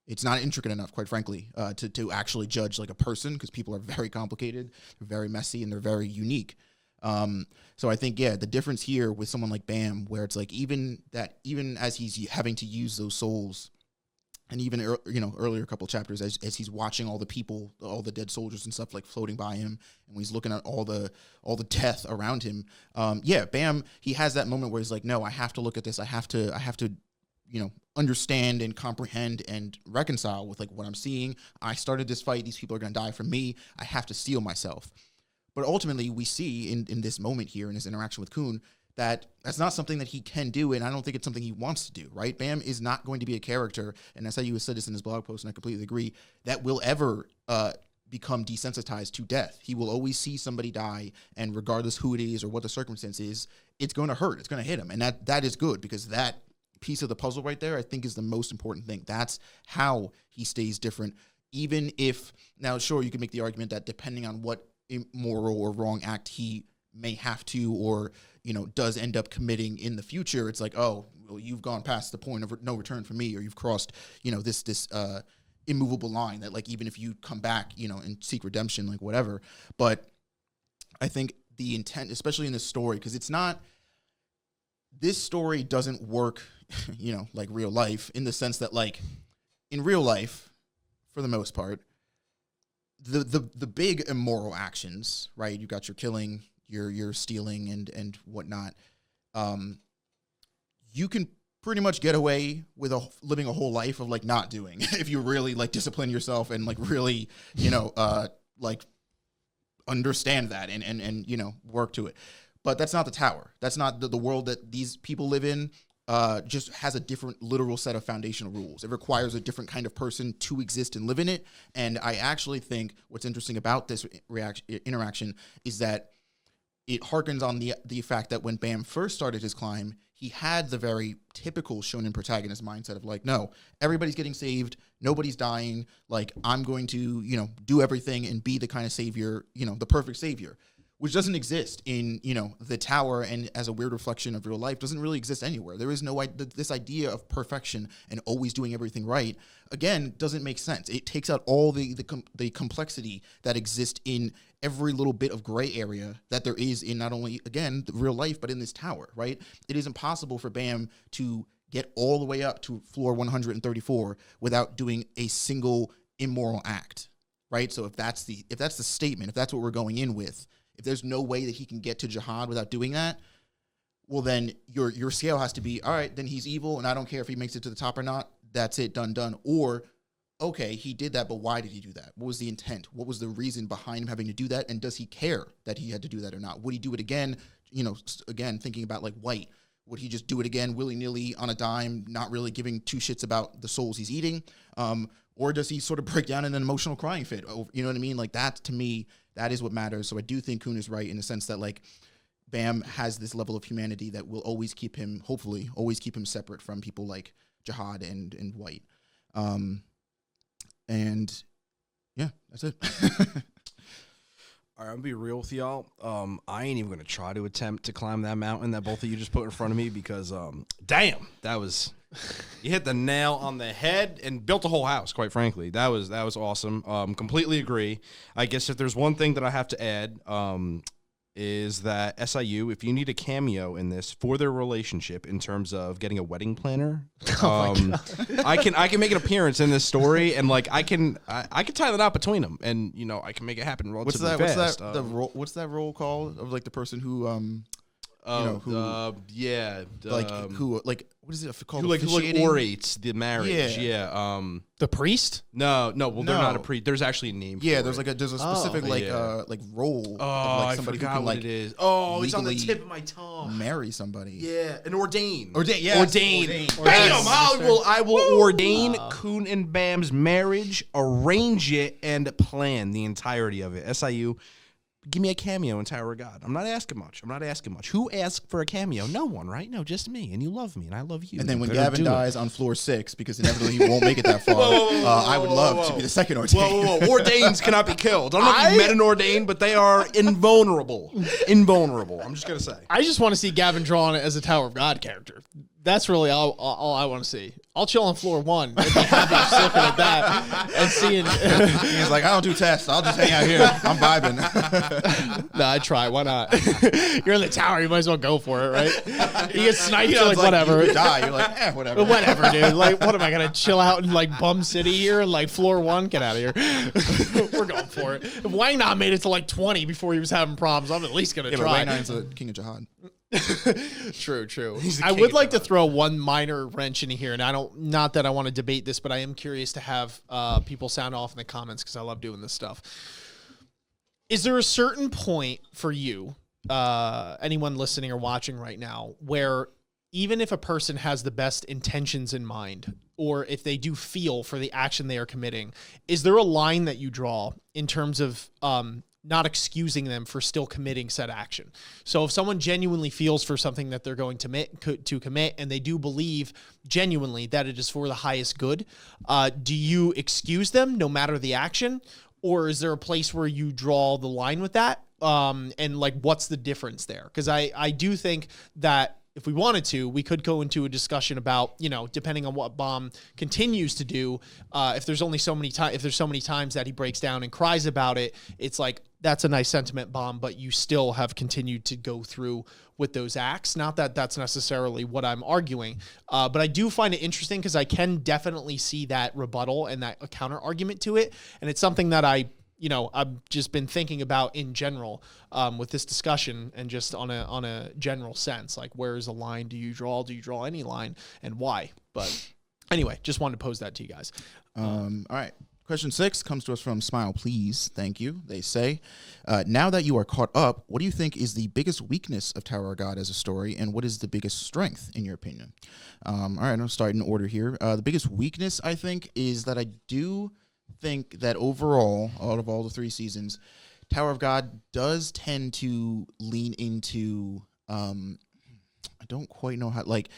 it's not intricate enough, quite frankly, to actually judge like a person, because people are very complicated, very messy, and they're very unique. So I think, yeah, the difference here with someone like Bam, where it's like even as he's having to use those souls, and even earlier couple of chapters as he's watching all the people, all the dead soldiers and stuff like floating by him, and when he's looking at all the death around him, Bam, he has that moment where he's like, no, I have to look at this. I have to understand and comprehend and reconcile with like what I'm seeing. I started this fight. These people are going to die from me. I have to steel myself. But ultimately, we see in this moment here in his interaction with Kun that that's not something that he can do, and I don't think it's something he wants to do, right? Bam is not going to be a character, and that's how you said this in his blog post, and I completely agree, that will ever become desensitized to death. He will always see somebody die, and regardless who it is or what the circumstance is, it's going to hurt. It's going to hit him, and that is good, because that piece of the puzzle right there, I think, is the most important thing. That's how he stays different, even if, now sure, you can make the argument that depending on what immoral or wrong act he may have to or does end up committing in the future, it's like, oh, well, you've gone past the point of no return for me, or you've crossed this immovable line that like even if you come back and seek redemption, like whatever. But I think the intent, especially in this story, because this story doesn't work like real life, in the sense that like in real life, for the most part, the big immoral actions, right? You got your killing, your stealing and whatnot. You can pretty much get away with living a whole life of like not doing if you really like discipline yourself and like really like understand that and work to it. But that's not the tower. That's not the world that these people live in. Just has a different literal set of foundational rules. It requires a different kind of person to exist and live in it. And I actually think what's interesting about this interaction is that it harkens on the fact that when Bam first started his climb, he had the very typical shonen protagonist mindset of like, no, everybody's getting saved, nobody's dying, like I'm going to, do everything and be the kind of savior, the perfect savior, which doesn't exist in, the tower, and as a weird reflection of real life, doesn't really exist anywhere. There is no, this idea of perfection and always doing everything right, again, doesn't make sense. It takes out all the complexity that exists in every little bit of gray area that there is in not only, again, the real life, but in this tower, right? It is impossible for Bam to get all the way up to floor 134 without doing a single immoral act, right? So if that's the statement, if that's what we're going in with, if there's no way that he can get to jihad without doing that, well, then your scale has to be, all right, then he's evil, and I don't care if he makes it to the top or not. That's it, done. Or, okay, he did that, but why did he do that? What was the intent? What was the reason behind him having to do that? And does he care that he had to do that or not? Would he do it again? Again, thinking about like White. would he just do it again willy-nilly on a dime, not really giving two shits about the souls he's eating? Or does he sort of break down in an emotional crying fit? You know what I mean? Like, that, to me, that is what matters. So I do think Kun is right in the sense that, like, Baam has this level of humanity that will always keep him, hopefully, always keep him separate from people like Jihad and White. And yeah, that's it.
All right, I'm gonna be real with y'all. I ain't even gonna try to attempt to climb that mountain that both of you just put in front of me because, damn, that was you hit the nail on the head and built a whole house. Quite frankly, that was awesome. Completely agree. I guess if there's one thing that I have to add, is that SIU, if you need a cameo in this for their relationship in terms of getting a wedding planner, I can make an appearance in this story, and like I can tie the knot between them, and you know I can make it happen relatively fast.
What's that role called of like the person who what is it called?
Who orates the marriage? Yeah.
The priest?
No. Well, they're not a priest. There's actually a name.
Yeah,
for
there's a specific role.
Oh,
of like somebody
I forgot
who can,
what
like,
it is. Oh, it's on the tip of my tongue.
Marry somebody.
Yeah, an ordain.
Yes.
Ordain. Bam! I will ordain Kun and Bam's marriage, arrange it, and plan the entirety of it. SIU. Give me a cameo in Tower of God. I'm not asking much. Who asked for a cameo? No one, right? No, just me. And you love me, and I love you.
And then when Gavin dies on floor 6, because inevitably he won't make it that far, I would love to be the second ordain.
Whoa. Ordains cannot be killed. I don't know if you met an ordain, but they are invulnerable. I'm just going to say.
I just want to see Gavin drawn as a Tower of God character. That's really all I want to see. I'll chill on floor 1 and be happy just looking at that and seeing.
He's like, I don't do tests. I'll just hang out here. I'm vibing.
No, I'd try. Why not? You're in the tower. You might as well go for it, right? You get sniped. You're like, whatever.
You die. You're like, whatever.
Whatever, dude. Like, what am I going to chill out in like Bum City here and like floor 1? Get out of here. We're going for it. If Wang Na made it to like 20 before he was having problems, I'm at least going to try.
But Wang Na's the king of jihad.
True. I would like to throw one minor wrench in here, and not that I want to debate this, but I am curious to have people sound off in the comments because I love doing this stuff. Is there a certain point for you, anyone listening or watching right now, where even if a person has the best intentions in mind, or if they do feel for the action they are committing, is there a line that you draw in terms of not excusing them for still committing said action? So if someone genuinely feels for something that they're going to commit, and they do believe genuinely that it is for the highest good, do you excuse them no matter the action? Or is there a place where you draw the line with that? And like, what's the difference there? Because I do think that if we wanted to, we could go into a discussion about, you know, depending on what Baam continues to do, if there's so many times that he breaks down and cries about it, it's like, that's a nice sentiment, Baam, but you still have continued to go through with those acts. Not that that's necessarily what I'm arguing, but I do find it interesting because I can definitely see that rebuttal and that counter argument to it. And it's something that I've just been thinking about in general with this discussion, and just on a general sense, like, where is the line? Do you draw any line, and why? But anyway, just wanted to pose that to you guys.
All right. Question 6 comes to us from Smile Please. Thank you. They say, now that you are caught up, what do you think is the biggest weakness of Tower of God as a story, and what is the biggest strength in your opinion? All right, I'll start in order here. The biggest weakness, I think, is that I do think that overall, out of all the 3 seasons, Tower of God does tend to lean into, I don't quite know how, like,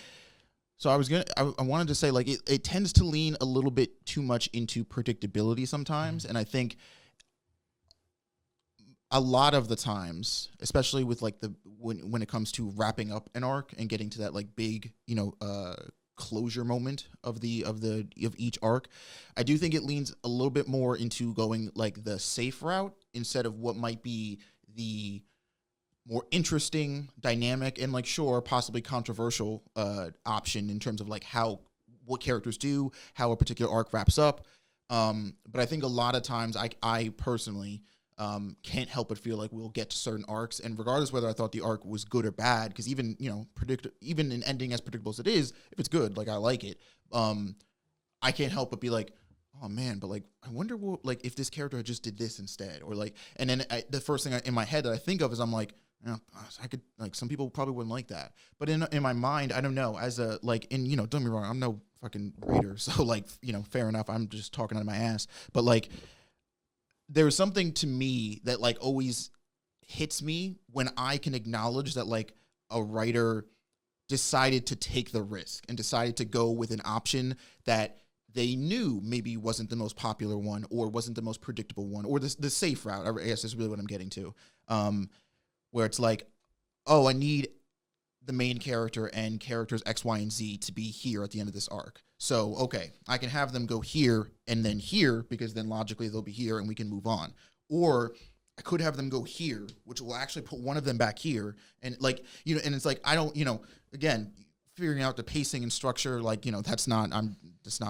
so I wanted to say, like, it tends to lean a little bit too much into predictability sometimes. And I think a lot of the times, especially with like when it comes to wrapping up an arc and getting to that like big, closure moment of each arc, I do think it leans a little bit more into going like the safe route instead of what might be the more interesting, dynamic, and like possibly controversial option in terms of like what characters do, how a particular arc wraps up. But I think a lot of times I personally can't help but feel like we'll get to certain arcs, and regardless whether I thought the arc was good or bad, because even even an ending as predictable as it is, if it's good, like I like it, I can't help but be like, oh man, but like I wonder what, like if this character just did this instead, or like, and then the first thing in my head that I think of is I'm like, you know, I could like some people probably wouldn't like that, but in my mind, I don't know. As a like, and you know, don't get me wrong, I'm no fucking reader, so like, you know, fair enough. I'm just talking out of my ass, but like, there's something to me that like always hits me when I can acknowledge that like a writer decided to take the risk and decided to go with an option that they knew maybe wasn't the most popular one or wasn't the most predictable one or the safe route. I guess is really what I'm getting to. Where it's like, oh, I need the main character and characters X, Y, and Z to be here at the end of this arc. So, okay, I can have them go here and then here because then logically they'll be here and we can move on. Or I could have them go here, which will actually put one of them back here. And like, you know, and it's like, I don't, you know, again, figuring out the pacing and structure, like, you know, that's not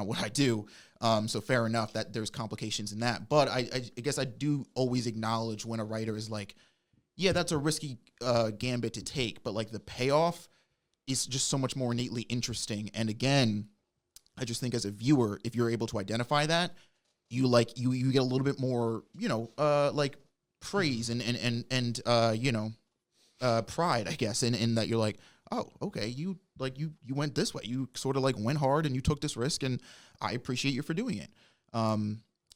what I do. So fair enough that there's complications in that. But I guess I do always acknowledge when a writer is like, yeah, that's a risky gambit to take, but like the payoff is just so much more innately interesting. And again, I just think as a viewer, if you're able to identify that, you like you get a little bit more, you know, like praise and you know, pride, I guess, in that you're like, oh, okay, you went this way, you sort of like went hard and you took this risk, and I appreciate you for doing it.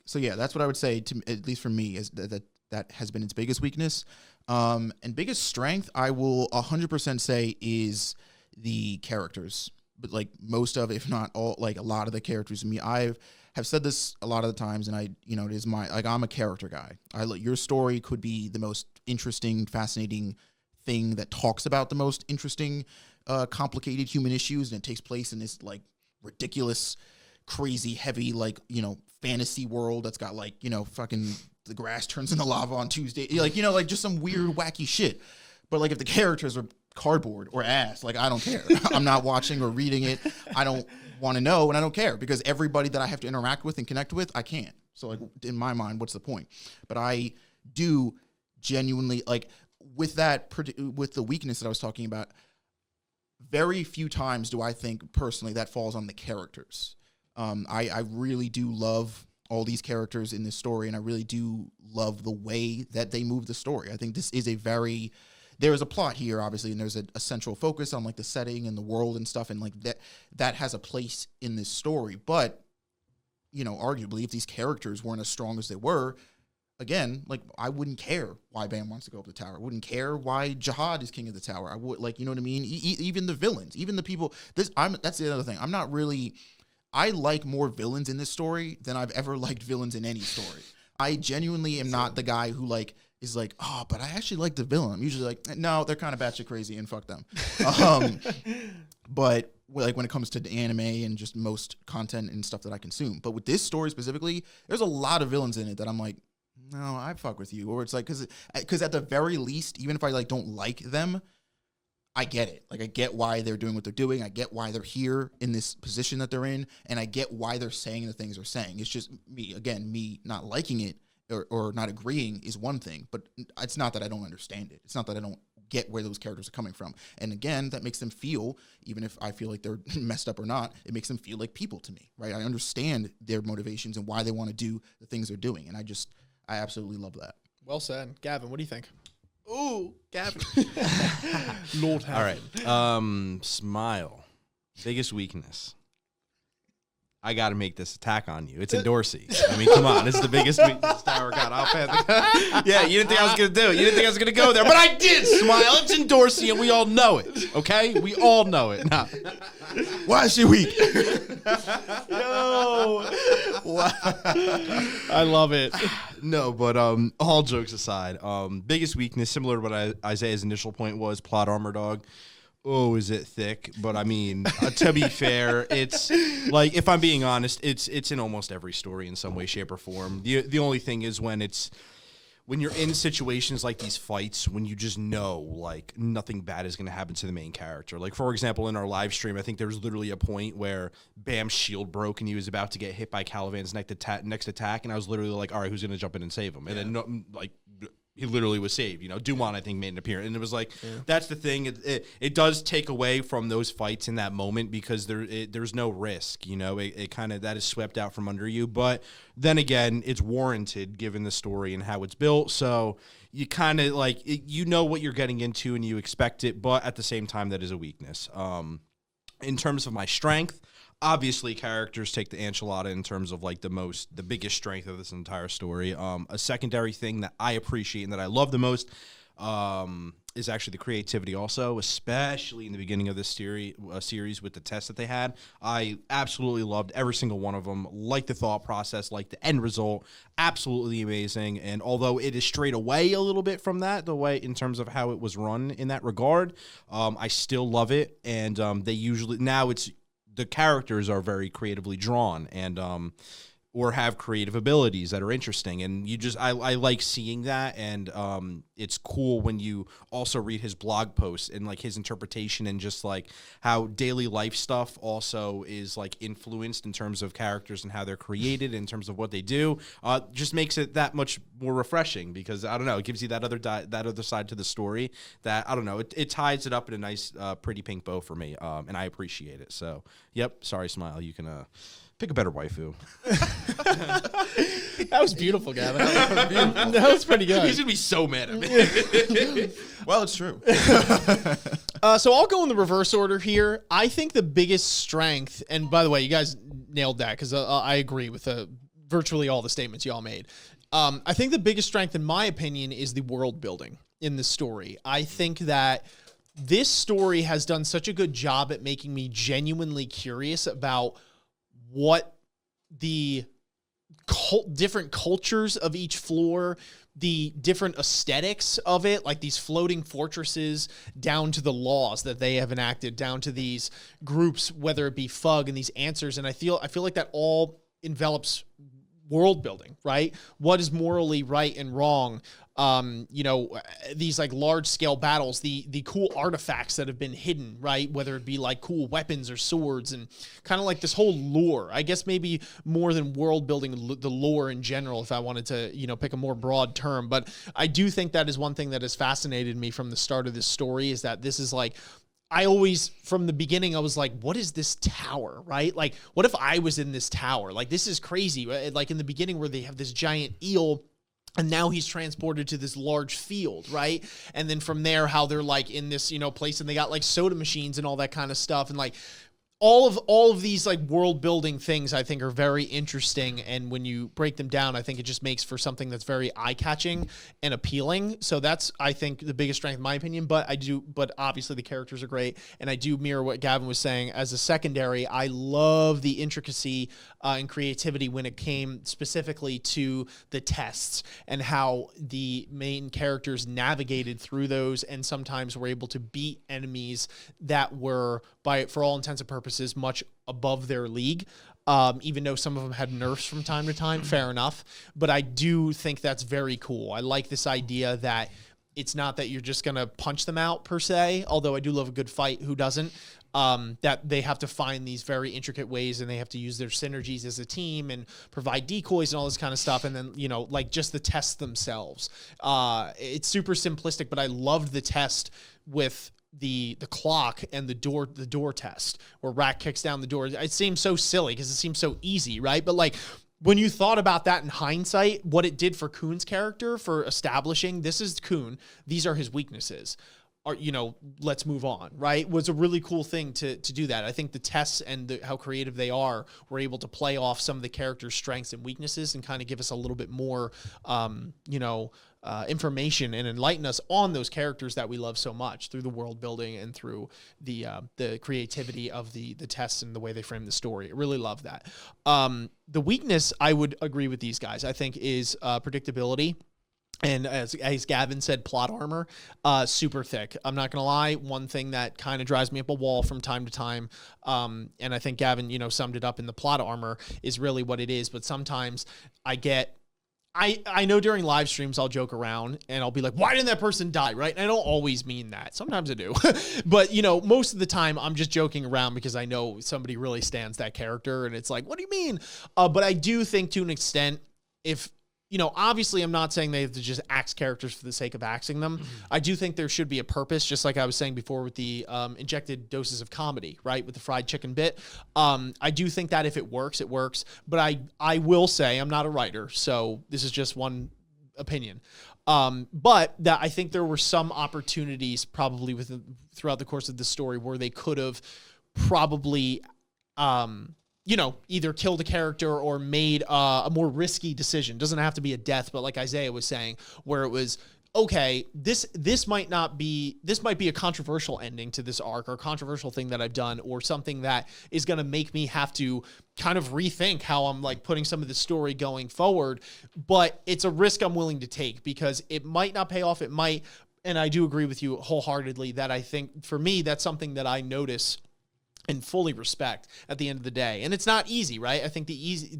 So yeah, that's what I would say to at least for me is that has been its biggest weakness. And biggest strength, I will 100% say, is the characters. But like most of, if not all, like a lot of the characters in me, have said this a lot of the times, and I, you know, it is my, like, I'm a character guy. Your story could be the most interesting, fascinating thing that talks about the most interesting, complicated human issues, and it takes place in this like ridiculous, crazy, heavy, like, you know, fantasy world that's got like, you know, fucking the grass turns into lava on Tuesday, like, you know, like just some weird wacky shit. But like if the characters are cardboard or ass, like I don't care. I'm not watching or reading it. I don't want to know, and I don't care because everybody that I have to interact with and connect with, I can't. So like in my mind, what's the point? But I do genuinely like with the weakness that I was talking about. Very few times do I think personally that falls on the characters. I really do love all these characters in this story, and I really do love the way that they move the story. I think this is there is a plot here, obviously, and there's a central focus on like the setting and the world and stuff, and like that has a place in this story. But, you know, arguably, if these characters weren't as strong as they were, again, like I wouldn't care why Baam wants to go up the tower. I wouldn't care why Jihad is king of the tower. I would, like, you know what I mean? Even the villains, even the people. That's the other thing. I like more villains in this story than I've ever liked villains in any story. I genuinely am not the guy who like is like, oh, but I actually like the villain. I'm usually like, no, they're kind of batshit crazy and fuck them. But like when it comes to the anime and just most content and stuff that I consume. But with this story specifically, there's a lot of villains in it that I'm like, no, I fuck with you. Or it's like, because at the very least, even if I like don't like them, I get it. Like I get why they're doing what they're doing. I get why they're here in this position that they're in, and I get why they're saying the things they're saying. It's just me not liking it or not agreeing is one thing, but it's not that I don't understand it. It's not that I don't get where those characters are coming from. And again, that makes them feel, even if I feel like they're messed up or not, it makes them feel like people to me, right? I understand their motivations and why they want to do the things they're doing, and I absolutely love that.
Well said. Gavin, what do you think?
Ooh, Gavin.
Lord
All
have
right. Smile. Biggest weakness. I got to make this attack on you. It's in Dorsey. I mean, come on. It's the biggest weakness Tower got. Yeah, you didn't think I was going to do it. You didn't think I was going to go there. But I did, Smile. It's in Dorsey, and we all know it. Okay? We all know it. Nah.
Why is she weak?
No. I love it.
No, but all jokes aside, biggest weakness, similar to what Isaiah's initial point was, plot armor dog. Oh, is it thick? But I mean, to be fair, it's like, if I'm being honest, it's in almost every story in some way, shape, or form. The only thing is when you're in situations like these fights, when you just know like nothing bad is going to happen to the main character. Like, for example, in our live stream, I think there was literally a point where Bam's shield broke and he was about to get hit by Kallavan's next attack, and I was literally like, all right, who's going to jump in and save him? And then like he literally was saved. Dumont, I think, made an appearance. And it was like, that's the thing. It does take away from those fights in that moment because there's no risk. It kind of, that is swept out from under you. But then again, it's warranted given the story and how it's built. So you kind of like, what you're getting into and you expect it. But at the same time, that is a weakness. In terms of my strength, obviously, characters take the enchilada in terms of like the biggest strength of this entire story. A secondary thing that I appreciate and that I love the most is actually the creativity also, especially in the beginning of this series with the tests that they had. I absolutely loved every single one of them, like the thought process, like the end result, absolutely amazing. And although it is strayed away a little bit from that, the way in terms of how it was run in that regard, I still love it. And they usually, now the characters are very creatively drawn and or have creative abilities that are interesting. And I like seeing that. And it's cool when you also read his blog posts and like his interpretation and just like how daily life stuff also is like influenced in terms of characters and how they're created in terms of what they do. Just makes it that much more refreshing because I don't know, it gives you that other side to the story that I don't know, it ties it up in a nice pretty pink bow for me. And I appreciate it. So yep. Sorry, Smile. You can pick a better waifu.
That was beautiful, Gavin. That was pretty good.
He's going to be so mad at me.
Well, it's true.
So I'll go in the reverse order here. I think the biggest strength, and by the way, you guys nailed that because I agree with virtually all the statements y'all made. I think the biggest strength, in my opinion, is the world building in the story. I think that this story has done such a good job at making me genuinely curious about what the different cultures of each floor, the different aesthetics of it, like these floating fortresses, down to the laws that they have enacted, down to these groups, whether it be FUG and these answers. And I feel like that all envelops world building, right? What is morally right and wrong? These like large scale battles, the cool artifacts that have been hidden, right? Whether it be like cool weapons or swords and kind of like this whole lore, I guess maybe more than world building, the lore in general, if I wanted to, pick a more broad term. But I do think that is one thing that has fascinated me from the start of this story is that this is like, I always, from the beginning, I was like, what is this tower, right? Like, what if I was in this tower? Like, this is crazy. Like in the beginning where they have this giant eel and now he's transported to this large field, right? And then from there, how they're like in this, place and they got like soda machines and all that kind of stuff. And like all of these like world building things I think are very interesting. And when you break them down, I think it just makes for something that's very eye catching and appealing. So that's, I think, the biggest strength in my opinion, but obviously the characters are great. And I do mirror what Gavin was saying as a secondary. I love the intricacy and creativity when it came specifically to the tests and how the main characters navigated through those and sometimes were able to beat enemies that were, for all intents and purposes, much above their league. Even though some of them had nerfs from time to time, fair enough. But I do think that's very cool. I like this idea that it's not that you're just going to punch them out per se, although I do love a good fight. Who doesn't? That they have to find these very intricate ways and they have to use their synergies as a team and provide decoys and all this kind of stuff. And then, like just the tests themselves. It's super simplistic, but I loved the test with the clock and the door test where Rat kicks down the door. It seems so silly because it seems so easy, right? But like when you thought about that in hindsight, what it did for Kuhn's character for establishing this is Kuhn, these are his weaknesses. Let's move on, right? Was a really cool thing to do that. I think the tests and how creative they are were able to play off some of the characters' strengths and weaknesses and kind of give us a little bit more, information and enlighten us on those characters that we love so much through the world building and through the creativity of the tests and the way they frame the story. I really love that. The weakness, I would agree with these guys, I think is predictability. And as Gavin said, plot armor, super thick. I'm not going to lie. One thing that kind of drives me up a wall from time to time, and I think Gavin, summed it up in the plot armor is really what it is. But sometimes I know during live streams I'll joke around and I'll be like, why didn't that person die, right? And I don't always mean that. Sometimes I do. But, most of the time I'm just joking around because I know somebody really stands that character and it's like, what do you mean? But I do think to an extent, if obviously I'm not saying they have to just axe characters for the sake of axing them. I do think there should be a purpose, just like I was saying before with the injected doses of comedy, right? With the fried chicken bit. I do think that if it works, it works. But I will say I'm not a writer, so this is just one opinion. But that I think there were some opportunities probably throughout the course of the story where they could have probably, either killed a character or made a more risky decision. Doesn't have to be a death, but like Isaiah was saying, where it was, okay, this might be a controversial ending to this arc or a controversial thing that I've done or something that is going to make me have to kind of rethink how I'm like putting some of the story going forward. But it's a risk I'm willing to take because it might not pay off. It might. And I do agree with you wholeheartedly that I think for me, that's something that I notice and fully respect at the end of the day. And it's not easy, right? I think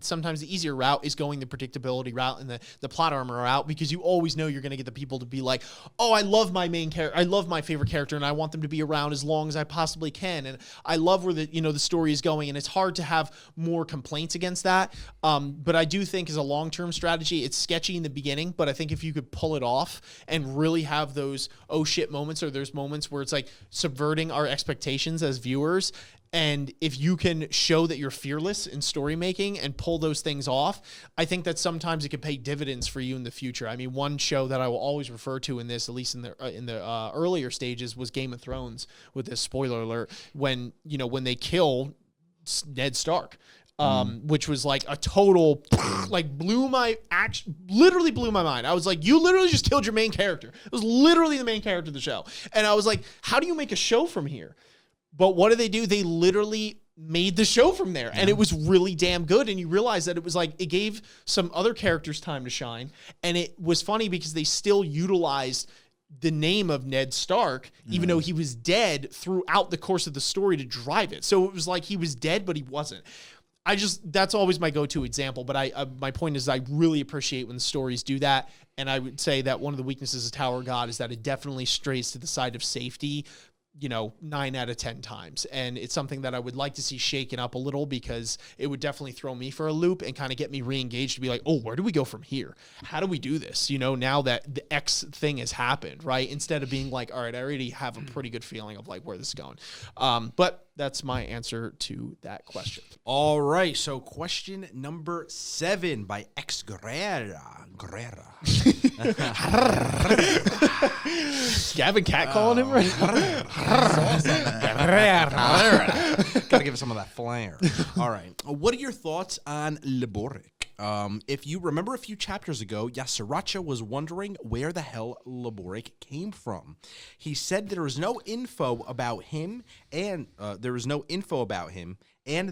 sometimes the easier route is going the predictability route and the plot armor route because you always know you're going to get the people to be like, oh, I love my main character. I love my favorite character and I want them to be around as long as I possibly can. And I love where the story is going. And it's hard to have more complaints against that. But I do think as a long-term strategy, it's sketchy in the beginning, but I think if you could pull it off and really have those oh shit moments or there's moments where it's like subverting our expectations as viewers. And if you can show that you're fearless in story making and pull those things off, I think that sometimes it can pay dividends for you in the future. I mean, one show that I will always refer to in this, at least in the earlier stages, was Game of Thrones. With this spoiler alert, when they kill Ned Stark, which was like a total like literally blew my mind. I was like, you literally just killed your main character. It was literally the main character of the show, and I was like, how do you make a show from here? But what do? They literally made the show from there. And it was really damn good. And you realize that it was like, it gave some other characters time to shine. And it was funny because they still utilized the name of Ned Stark, even though he was dead throughout the course of the story to drive it. So it was like he was dead, but he wasn't. That's always my go-to example. But my point is I really appreciate when stories do that. And I would say that one of the weaknesses of Tower of God is that it definitely strays to the side of safety 9 out of 10 times. And it's something that I would like to see shaken up a little because it would definitely throw me for a loop and kind of get me re-engaged to be like, oh, where do we go from here? How do we do this? Now that the X thing has happened, right? Instead of being like, all right, I already have a pretty good feeling of like where this is going. But that's my answer to that question.
All right. So question number 7 by X Guerrera.
Gavin catcalling him right now?
Gotta give it some of that flair. All right. What are your thoughts on Lyborick? If you remember a few chapters ago, Yasuracha was wondering where the hell Lyborick came from. He said there was no info about him and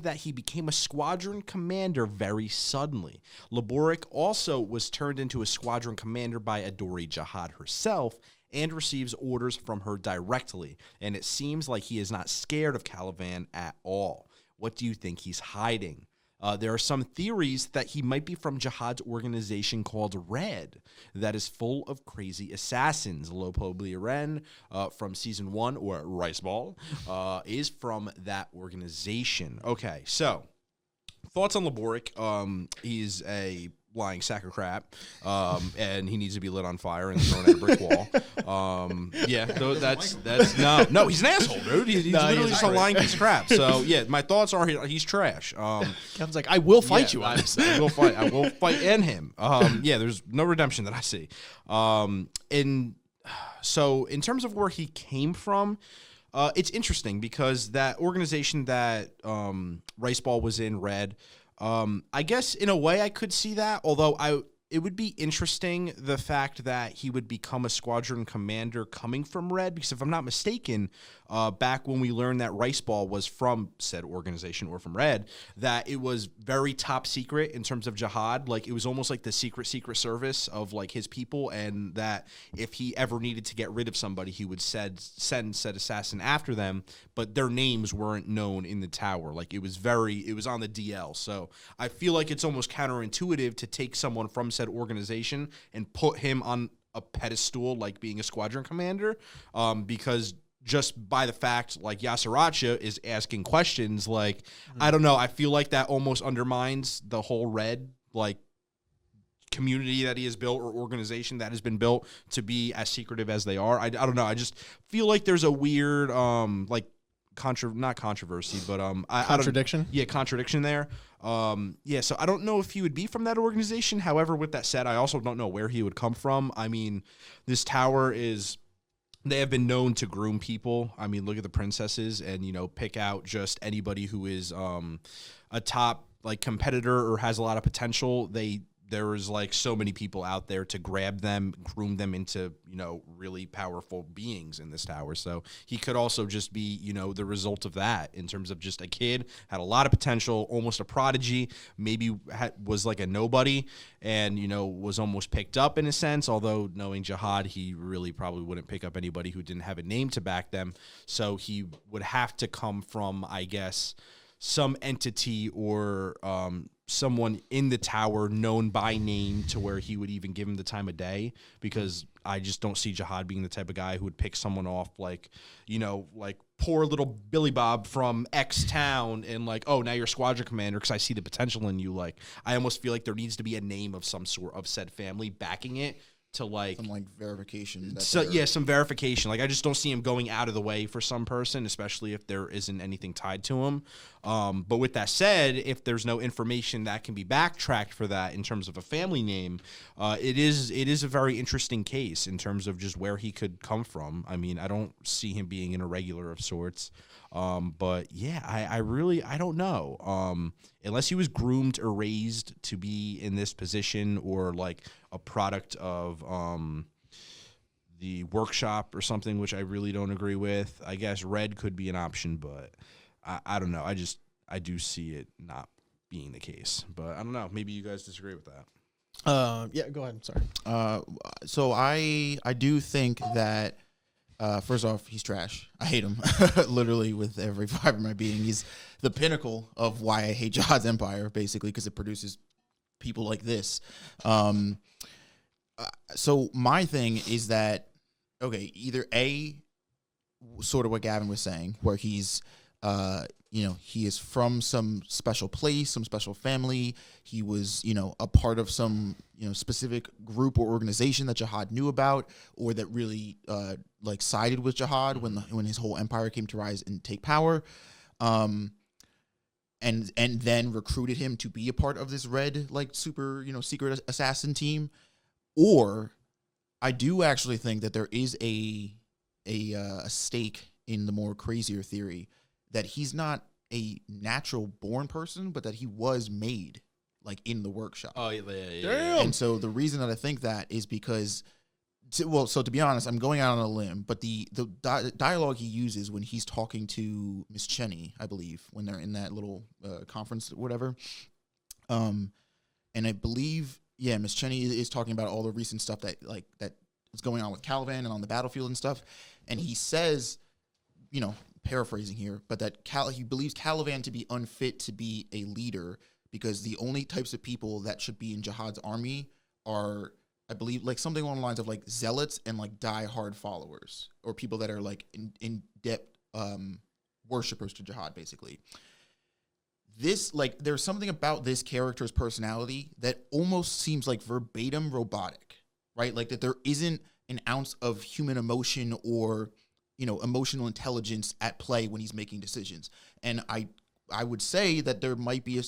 that he became a squadron commander very suddenly. Lyborick also was turned into a squadron commander by Adori Jihad herself and receives orders from her directly, and it seems like he is not scared of Kallavan at all. What do you think he's hiding? There are some theories that he might be from Jihad's organization called Red that is full of crazy assassins. Lopo Bliren from Season 1, or Rice Ball, is from that organization. Okay, so thoughts on Lyborick. He's a lying sack of crap, and he needs to be lit on fire and thrown at a brick wall. That's no, he's an asshole, dude. He's literally just a lying piece of crap. So yeah, my thoughts are he's trash.
Kevin's like, I will fight you on this.
I will fight and him. There's no redemption that I see. And so in terms of where he came from, it's interesting because that organization that Rice Ball was in, Red. I guess in a way I could see that, although it would be interesting the fact that he would become a squadron commander coming from Red, because if I'm not mistaken, back when we learned that Rice Ball was from said organization or from Red, that it was very top secret in terms of Jihad. Like, it was almost like the secret service of like his people, and that if he ever needed to get rid of somebody, he would send said assassin after them, but their names weren't known in the tower. Like, it was on the DL. So I feel like it's almost counterintuitive to take someone from said organization and put him on a pedestal like being a squadron commander, because just by the fact, like, Yasuracha is asking questions, like, I don't know, I feel like that almost undermines the whole Red, like, community that he has built or organization that has been built to be as secretive as they are. I don't know. I just feel like there's a weird like not controversy, but
Contradiction?
Contradiction there. So I don't know if he would be from that organization. However, with that said, I also don't know where he would come from. I mean, this tower they have been known to groom people. I mean, look at the princesses and, pick out just anybody who is a top like competitor or has a lot of potential. There is like so many people out there to grab them, groom them into, really powerful beings in this tower. So he could also just be, the result of that in terms of just a kid, had a lot of potential, almost a prodigy, maybe was like a nobody and, was almost picked up in a sense. Although knowing Jihad, he really probably wouldn't pick up anybody who didn't have a name to back them. So he would have to come from, I guess, some entity or someone in the tower known by name to where he would even give him the time of day, because I just don't see Jihad being the type of guy who would pick someone off like, like poor little Billy Bob from X town and like, oh, now you're squadron commander because I see the potential in you. Like, I almost feel like there needs to be a name of some sort of said family backing it to like
some like verification.
Some verification. Like, I just don't see him going out of the way for some person, especially if there isn't anything tied to him. But with that said, if there's no information that can be backtracked for that in terms of a family name, it is a very interesting case in terms of just where he could come from. I mean, I don't see him being an irregular of sorts. But yeah, I don't know. Unless he was groomed or raised to be in this position or like a product of the workshop or something, which I really don't agree with. I guess red could be an option, but I don't know. I do see it not being the case, but I don't know. Maybe you guys disagree with that.
Yeah, go ahead. Sorry.
So I do think that first off, he's trash. I hate him literally with every fiber of my being. He's the pinnacle of why I hate Jihad's empire, basically, because it produces people like this. So my thing is that, okay, either A, sort of what Gavin was saying, where he's, he is from some special place, some special family. He was, a part of some, specific group or organization that Jihad knew about, or that really, sided with Jihad when his whole empire came to rise and take power. And then recruited him to be a part of this red, super, secret assassin team. Or I do actually think that there is a stake in the more crazier theory that he's not a natural born person, but that he was made in the workshop.
Oh, yeah.
Damn.
And so the reason that I think that is because, to be honest, I'm going out on a limb, but the dialogue he uses when he's talking to Miss Cheney, I believe, when they're in that little conference or whatever, and I believe, Miss Cheney is talking about all the recent stuff that is going on with Kallavan and on the battlefield and stuff, and he says, paraphrasing here, but that he believes Kallavan to be unfit to be a leader because the only types of people that should be in Jihad's army are, I believe, something along the lines of zealots and die-hard followers, or people that are in-depth worshippers to Jihad, basically. This, there's something about this character's personality that almost seems verbatim robotic, right? That there isn't an ounce of human emotion or, emotional intelligence at play when he's making decisions. And I would say that there might be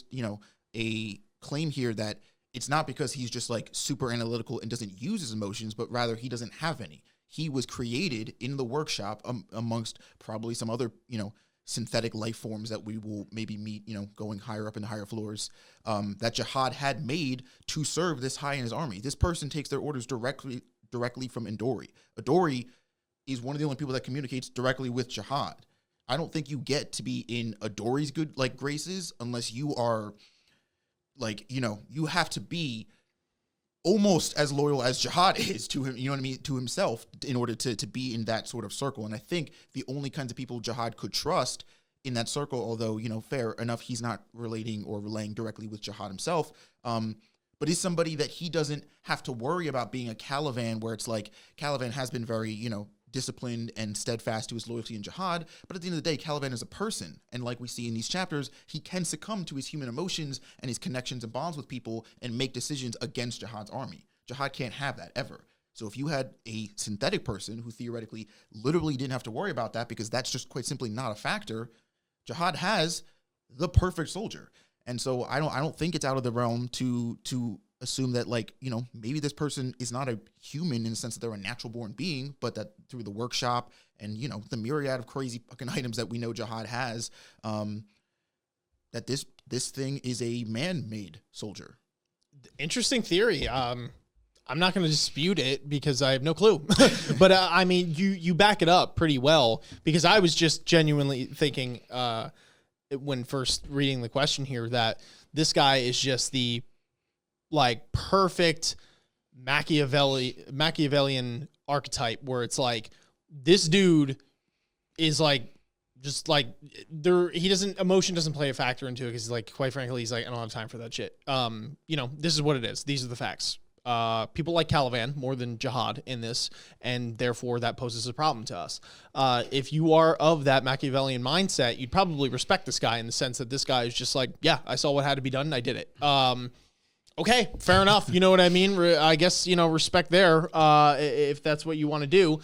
a claim here that it's not because he's just super analytical and doesn't use his emotions, but rather he doesn't have any. He was created in the workshop amongst probably some other, synthetic life forms that we will maybe meet, going higher up in the higher floors, that Jihad had made to serve this high in his army. This person takes their orders directly from Indori. Indori is one of the only people that communicates directly with Jihad. I don't think you get to be in Adori's good graces unless you are you have to be almost as loyal as Jihad is to him, to himself, in order to be in that sort of circle. And I think the only kinds of people Jihad could trust in that circle, although, fair enough, he's not relating or relaying directly with Jihad himself, but is somebody that he doesn't have to worry about being a Kallavan, where it's Kallavan has been very, disciplined and steadfast to his loyalty in jihad. But at the end of the day, Kallavan is a person. And like we see in these chapters, he can succumb to his human emotions and his connections and bonds with people and make decisions against jihad's army. Jihad can't have that ever. So if you had a synthetic person who theoretically literally didn't have to worry about that because that's just quite simply not a factor, jihad has the perfect soldier. And so I don't think it's out of the realm to assume that, like, you know, maybe this person is not a human in the sense that they're a natural born being, but that through the workshop and, you know, the myriad of crazy fucking items that we know jihad has, that this thing is a man-made soldier.
Interesting theory. I'm not going to dispute it because I have no clue. But I mean, you back it up pretty well, because I was just genuinely thinking when first reading the question here that this guy is just the like perfect Machiavellian archetype, where it's like this dude is like just like emotion doesn't play a factor into it, because like, quite frankly, he's like, I don't have time for that shit. You know, this is what it is. These are the facts. People like Kallavan more than jihad in this, and therefore that poses a problem to us. If you are of that Machiavellian mindset, you'd probably respect this guy in the sense that this guy is just like, yeah, I saw what had to be done and I did it. Okay, fair enough. You know what I mean? I guess, you know, respect there, if that's what you want to do.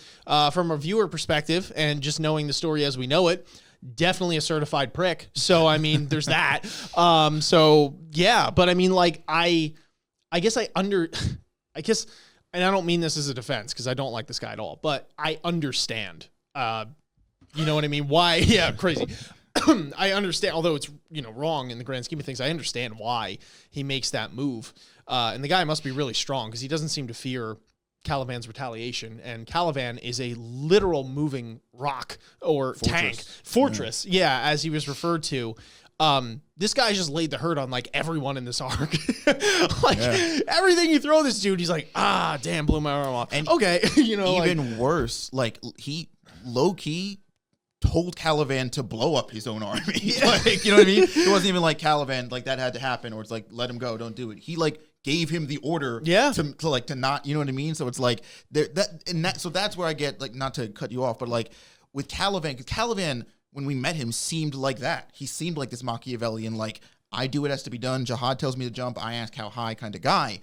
From a viewer perspective and just knowing the story as we know it, definitely a certified prick. So, I mean, there's that. So yeah, but I mean, like, I guess, and I don't mean this as a defense because I don't like this guy at all, but I understand, you know what I mean? Why? Yeah, crazy. I understand, although it's, you know, wrong in the grand scheme of things, I understand why he makes that move. And the guy must be really strong because he doesn't seem to fear Kallavan's retaliation. And Kallavan is a literal moving rock or fortress. Yeah, as he was referred to. This guy just laid the hurt on like everyone in this arc. Everything you throw this dude, he's like, damn, blew my arm off. And okay, you know,
even worse, like he low key told Kallavan to blow up his own army. Like, you know what I mean? It wasn't even like Kallavan, like that had to happen, or it's like, let him go, don't do it. He like gave him the order to not, you know what I mean? So it's like so that's where I get, like, not to cut you off, but like with Kallavan, because Kallavan, when we met him, seemed like that. He seemed like this Machiavellian, like, I do what has to be done. Jihad tells me to jump. I ask how high kind of guy.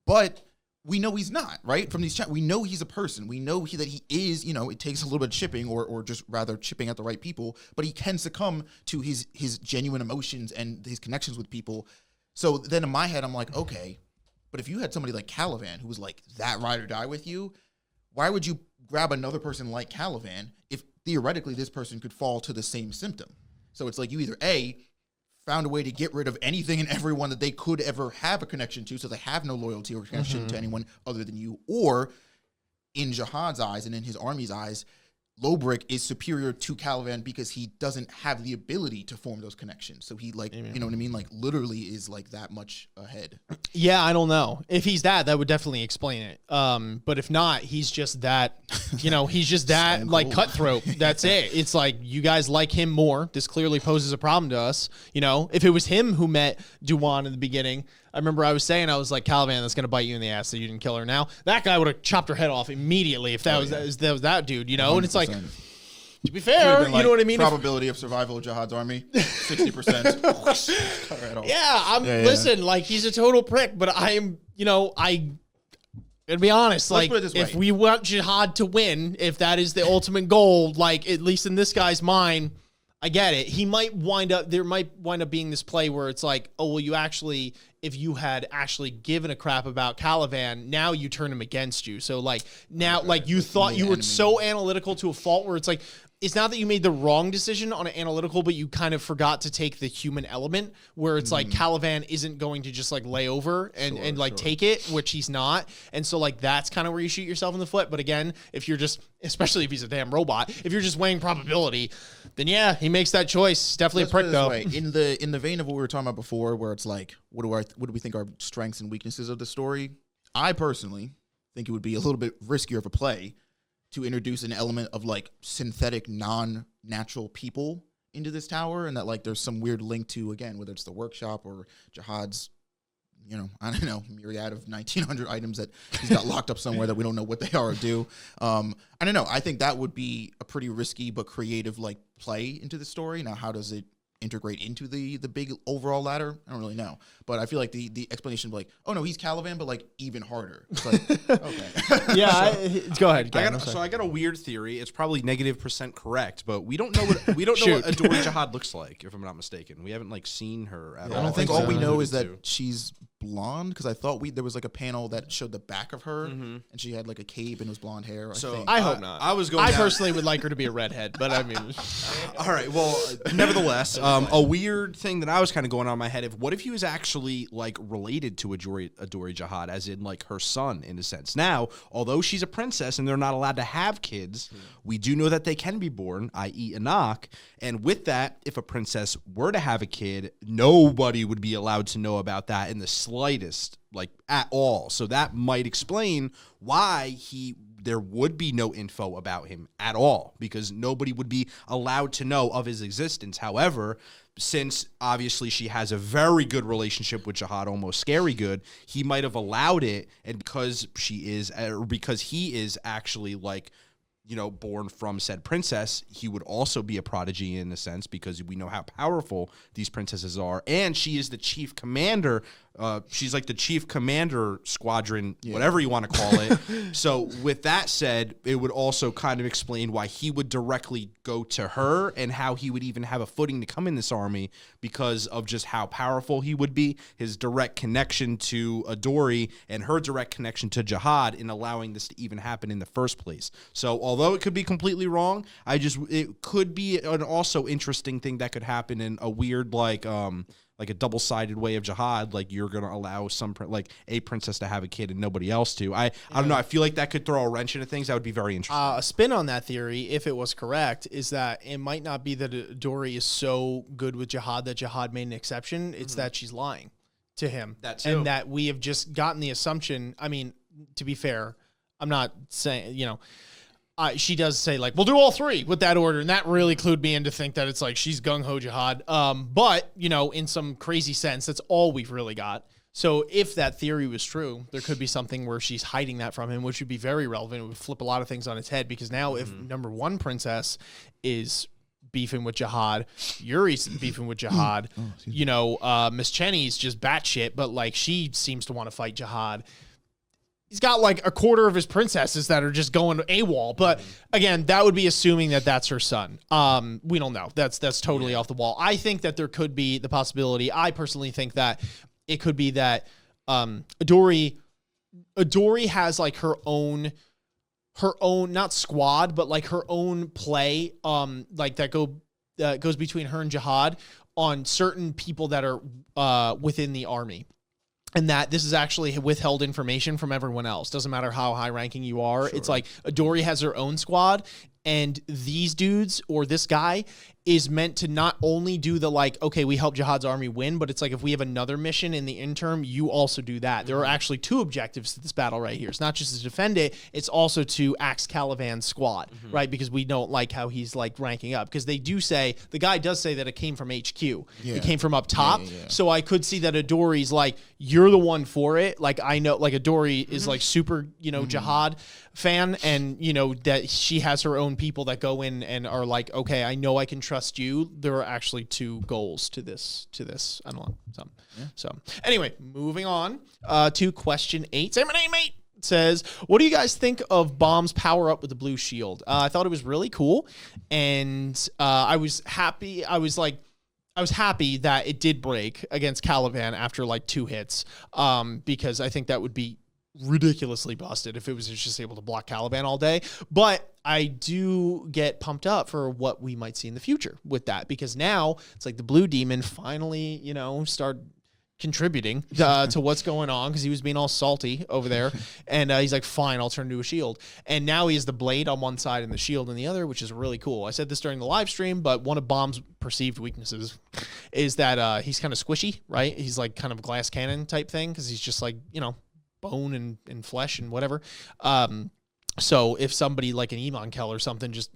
But we know he's not, right? From these chats, we know he's a person. We know that he is, you know, it takes a little bit of chipping or just rather chipping at the right people, but he can succumb to his genuine emotions and his connections with people. So then in my head, I'm like, okay, but if you had somebody like Kallavan who was like that ride or die with you, why would you grab another person like Kallavan if theoretically this person could fall to the same symptom? So it's like you either A, found a way to get rid of anything and everyone that they could ever have a connection to, so they have no loyalty or connection to anyone other than you, or in Jihad's eyes and in his army's eyes, Lyborick is superior to Kallavan because he doesn't have the ability to form those connections. So he, like, you know what I mean? Like, literally is like that much ahead.
Yeah, I don't know. If he's that would definitely explain it. But if not, he's just that, you know, he's just that like cutthroat. That's it. It's like, you guys like him more. This clearly poses a problem to us. You know, if it was him who met Duan in the beginning, I remember I was saying, I was like, Kallavan, that's going to bite you in the ass that you didn't kill her now. That guy would have chopped her head off immediately if that was that dude, you know? 100%. And it's like, to be fair, you know what I mean?
Probability of survival of Jihad's army, 60%.
Listen, like, he's a total prick, but I'm, you know, gonna be honest, like, if we want Jihad to win, if that is the ultimate goal, like, at least in this guy's mind, I get it. There might wind up being this play where it's like, oh, well, you actually, if you had actually given a crap about Kallavan, now you turn him against you. So, like, now, like, you thought you were so analytical to a fault where it's like, it's not that you made the wrong decision on an analytical, but you kind of forgot to take the human element where it's like Kallavan isn't going to just like lay over and take it, which he's not. And so, like, that's kind of where you shoot yourself in the foot. But again, if you're just, especially if he's a damn robot, if you're just weighing probability, then yeah, he makes that choice. Definitely a prick though.
In the vein of what we were talking about before, where it's like, what do we think are strengths and weaknesses of the story? I personally think it would be a little bit riskier of a play to introduce an element of like synthetic, non-natural people into this tower, and that like there's some weird link to, again, whether it's the workshop or Jihad's I don't know, myriad of 1,900 items that he's got locked up somewhere that we don't know what they are or do. I don't know. I think that would be a pretty risky but creative like play into the story. Now, how does it integrate into the big overall ladder? I don't really know, but I feel like the explanation of like, oh no, he's Kallavan, but like even harder. It's like, okay,
Yeah, go ahead.
I got a weird theory. It's probably -% correct, but we don't know what Adori Jihad looks like. If I'm not mistaken, we haven't like seen her at all.
I don't think all
so.
we know is that she's blonde, because I thought there was like a panel that showed the back of her, and she had like a cape and it was blonde hair.
I hope not. I personally would like her to be a redhead, but I mean,
all right. Well, nevertheless, a weird thing that I was kind of going on in my head of what if he was actually like related to Adori Jihad, as in like her son in a sense. Now, although she's a princess and they're not allowed to have kids, we do know that they can be born, i.e. Anak. And with that, if a princess were to have a kid, nobody would be allowed to know about that in the slightest, like at all. So that might explain why there would be no info about him at all, because nobody would be allowed to know of his existence. However, since obviously she has a very good relationship with Jihad, almost scary good, he might have allowed it, and because he is actually like, born from said princess, he would also be a prodigy in a sense, because we know how powerful these princesses are. And she is the chief commander. She's like the chief commander squadron, whatever you want to call it. So with that said, it would also kind of explain why he would directly go to her and how he would even have a footing to come in this army, because of just how powerful he would be, his direct connection to Adori and her direct connection to Jihad in allowing this to even happen in the first place. So although it could be completely wrong, it could be an also interesting thing that could happen in a weird like a double-sided way of Jihad, like you're going to allow a princess to have a kid and nobody else to. I don't know. I feel like that could throw a wrench into things. That would be very interesting.
A spin on that theory, if it was correct, is that it might not be that Dory is so good with Jihad that Jihad made an exception. It's that she's lying to him.
That too.
And that we have just gotten the assumption. I mean, to be fair, I'm not saying, she does say like, we'll do all three with that order. And that really clued me in to think that it's like, she's gung-ho Jihad. But, in some crazy sense, that's all we've really got. So if that theory was true, there could be something where she's hiding that from him, which would be very relevant. It would flip a lot of things on its head, because now if number one princess is beefing with Jihad, Yuri's beefing with Jihad, Miss Chenny's just batshit, but like she seems to want to fight Jihad. He's got like a quarter of his princesses that are just going AWOL. But again, that would be assuming that that's her son. We don't know. That's totally off the wall. I think that there could be the possibility. I personally think that it could be that Adori has like her own not squad, but like her own play like that goes between her and Jihad on certain people that are within the army. And that this is actually withheld information from everyone else. Doesn't matter how high ranking you are. Sure. It's like Adori has her own squad, and these dudes or this guy is meant to not only do the like, okay, we help Jihad's army win, but it's like if we have another mission in the interim, you also do that. There are actually two objectives to this battle right here. It's not just to defend it, it's also to axe Kallavan's squad, right? Because we don't like how he's like ranking up. Because they do say, the guy does say that it came from HQ. Yeah. It came from up top. Yeah. So I could see that Adori's like, you're the one for it. Like I know, like Adori is like super, Jihad fan, and that she has her own people that go in and are like, okay, I know I can trust you. There are actually two goals to this. I don't know. So anyway, moving on to question 8. Say my name, mate. It says, what do you guys think of Baam's power up with the blue shield? I thought it was really cool, and I was happy. I was happy that it did break against Kallavan after like 2 hits, because I think that would be ridiculously busted if it was just able to block Kallavan all day. But I do get pumped up for what we might see in the future with that, because now it's like the blue demon finally, start contributing to what's going on, because he was being all salty over there, and he's like, fine, I'll turn into a shield. And now he has the blade on one side and the shield on the other, which is really cool. I said this during the live stream, but one of Baam's perceived weaknesses is that he's kind of squishy, right? He's like kind of a glass cannon type thing, because he's just like, bone and flesh and whatever. So if somebody like an Iman or something just,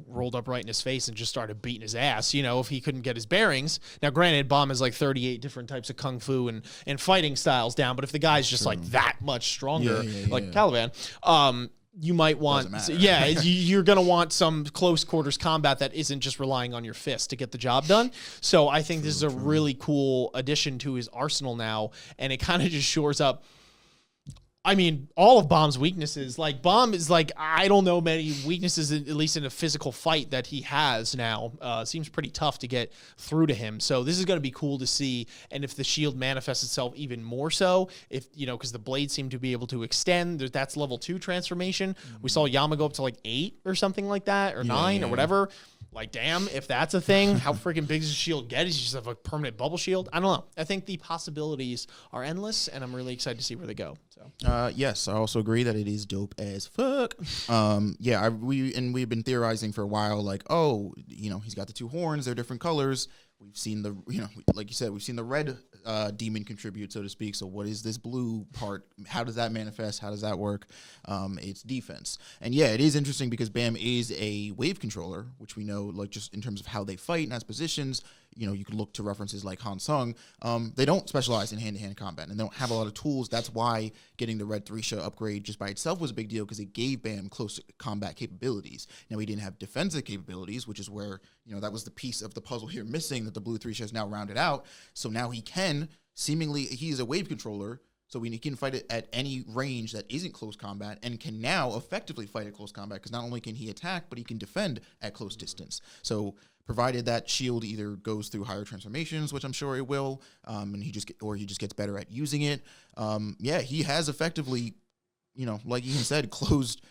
rolled up right in his face and just started beating his ass, if he couldn't get his bearings. Now, granted, Baam is like 38 different types of kung fu and fighting styles down, but if the guy's just like that much stronger, like Kallavan, you might want, you're going to want some close quarters combat that isn't just relying on your fist to get the job done. So I think this is a really cool addition to his arsenal now, and it kind of just shores up, all of Baam's weaknesses. Like, Baam is like, I don't know many weaknesses, at least in a physical fight, that he has now. Seems pretty tough to get through to him. So this is going to be cool to see. And if the shield manifests itself even more so, because the blades seem to be able to extend, that's level 2 transformation. We saw Yama go up to like 8 or something like that, or 9 or whatever. Like, damn, if that's a thing, how freaking big does the shield get? Does he just have a permanent bubble shield? I don't know. I think the possibilities are endless, and I'm really excited to see where they go. So,
yes, I also agree that it is dope as fuck. We've been theorizing for a while, like, he's got the 2 horns, they're different colors. We've seen like you said, we've seen the red demon contribute, so to speak. So what is this blue part? How does that manifest? How does that work? It's defense. And yeah, it is interesting because Baam is a wave controller, which we know, like, just in terms of how they fight and has positions. You could look to references like Han Sung. They don't specialize in hand-to-hand combat, and they don't have a lot of tools. That's why getting the Red 3-Sha upgrade just by itself was a big deal, because it gave Baam close combat capabilities. Now, he didn't have defensive capabilities, which is where, that was the piece of the puzzle here missing that the blue 3-Sha has now rounded out. So now he can, he's a wave controller, so he can fight it at any range that isn't close combat, and can now effectively fight at close combat, because not only can he attack, but he can defend at close distance. So provided that shield either goes through higher transformations, which I'm sure it will, and he just gets better at using it. He has effectively, like Ian said, closed,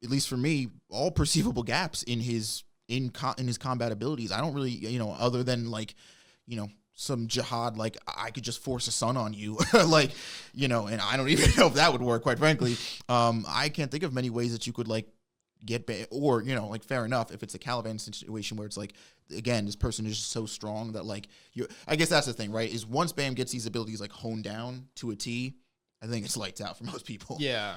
at least for me, all perceivable gaps in his combat abilities. I don't really, other than like, some jihad, like I could just force a sun on you, like, and I don't even know if that would work, quite frankly. I can't think of many ways that you could like get or like, fair enough if it's a Kallavan situation where it's like, again, this person is just so strong that like I guess that's the thing, right? Is once Baam gets these abilities like honed down to a T, I think it's lights out for most people.
Yeah.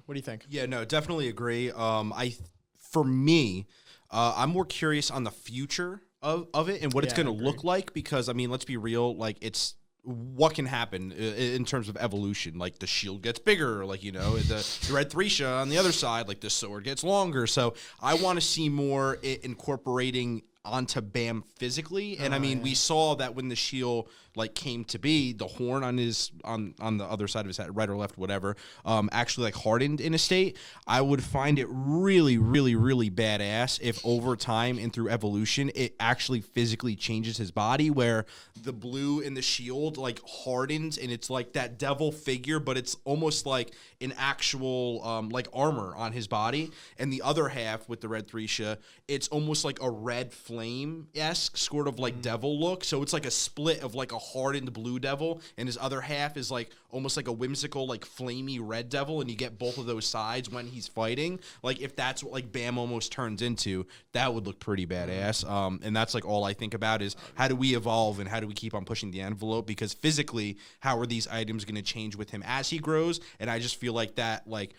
What do you think?
Yeah, no, definitely agree. For me, I'm more curious on the future of it and what it's going to look like, because let's be real, like, it's what can happen in terms of evolution. Like, the shield gets bigger, like, the Red 3-Sha on the other side, like, the sword gets longer. So I want to see more incorporating onto Baam physically. And we saw that when the shield like came to be, the horn on his on the other side of his head, right or left, whatever, actually like hardened in a state. I would find it really, really, really badass if over time and through evolution it actually physically changes his body, where the blue in the shield like hardens and it's like that devil figure, but it's almost like an actual like armor on his body, and the other half with the Red 3-Sha, it's almost like a red flame-esque sort of like devil look. So it's like a split of like a hardened blue devil, and his other half is like almost like a whimsical like flamey red devil, and you get both of those sides when he's fighting. Like, if that's what like Baam almost turns into, that would look pretty badass. And that's like all I think about is how do we evolve and how do we keep on pushing the envelope, because physically how are these items going to change with him as he grows? And I just feel like that, like,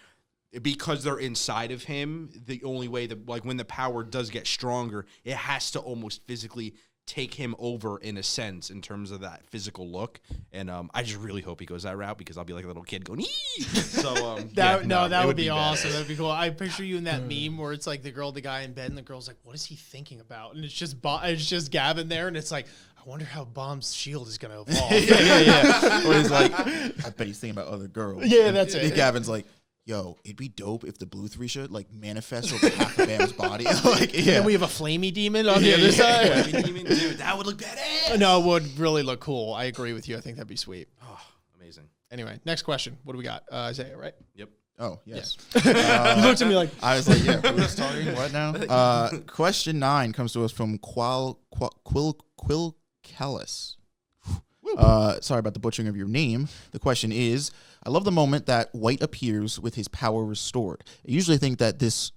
because they're inside of him, the only way that, like, when the power does get stronger, it has to almost physically take him over in a sense in terms of that physical look. And I just really hope he goes that route, because I'll be like a little kid going, ee! So
that would be awesome. That'd be cool. I picture you in that meme where it's like the guy in bed, and the girl's like, what is he thinking about? And it's just Gavin there, and it's like, I wonder how Baam's shield is gonna evolve.
yeah. Or he's like, I bet he's thinking about other girls.
Yeah, that's it.
And Gavin's like, yo, it'd be dope if the blue 3-Sha like manifests over half of Baam's body. Like, yeah.
And we have a flamey demon on the other side.
Flamey demon, dude, that would look badass.
No, it would really look cool. I agree with you. I think that'd be sweet.
Oh, amazing.
Anyway, next question. What do we got? Isaiah, right?
Yep.
Oh, yes.
Yeah. You looked at me like,
I was like, yeah, who's starting? What now? Question 9 comes to us from Quil Kellis. Sorry about the butchering of your name. The question is, I love the moment that White appears with his power restored. I usually think that this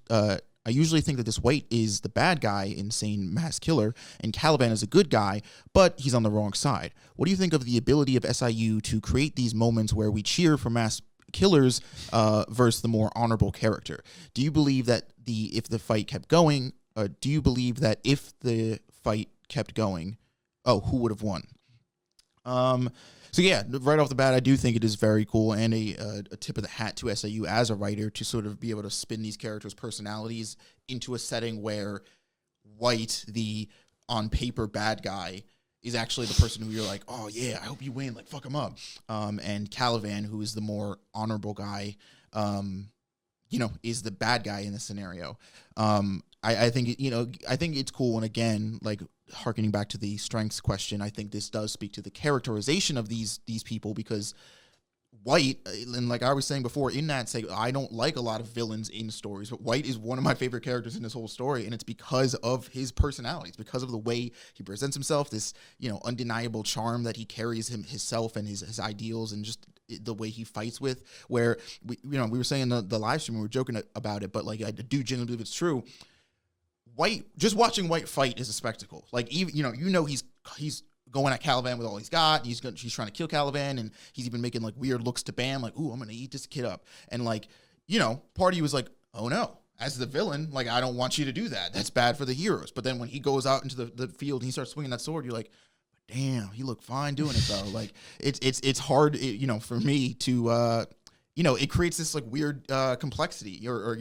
White is the bad guy, insane mass killer, and Kallavan is a good guy, but he's on the wrong side. What do you think of the ability of SIU to create these moments where we cheer for mass killers versus the more honorable character. Do you believe that if the fight kept going, do you believe that if the fight kept going, who would have won? So yeah, right off the bat, I do think it is very cool and a tip of the hat to SAU as a writer to sort of be able to spin these characters' personalities into a setting where White, the on paper bad guy, is actually the person who you're like, oh yeah, I hope you win, like fuck him up. And Kallavan, who is the more honorable guy, is the bad guy in this scenario. I think I think it's cool, and again, like harkening back to the strengths question, I think this does speak to the characterization of these people, because White, and like I was saying before, in that say I don't like a lot of villains in stories, but White is one of my favorite characters in this whole story, and it's because of his personality. It's because of the way he presents himself, this undeniable charm that he carries himself and his ideals, and just the way he fights with. Where we were saying in the live stream, we were joking about it, but like I do genuinely believe it's true. White, just watching White fight is a spectacle. Like even he's going at Kallavan with all he's got. He's trying to kill Kallavan, and he's even making like weird looks to Baam, like, "Ooh, I'm gonna eat this kid up." And like, part of you was like, "Oh no." As the villain, like, I don't want you to do that. That's bad for the heroes. But then when he goes out into the field and he starts swinging that sword, you're like, damn, he looked fine doing it though. Like it's hard, for me to, it creates this like weird complexity or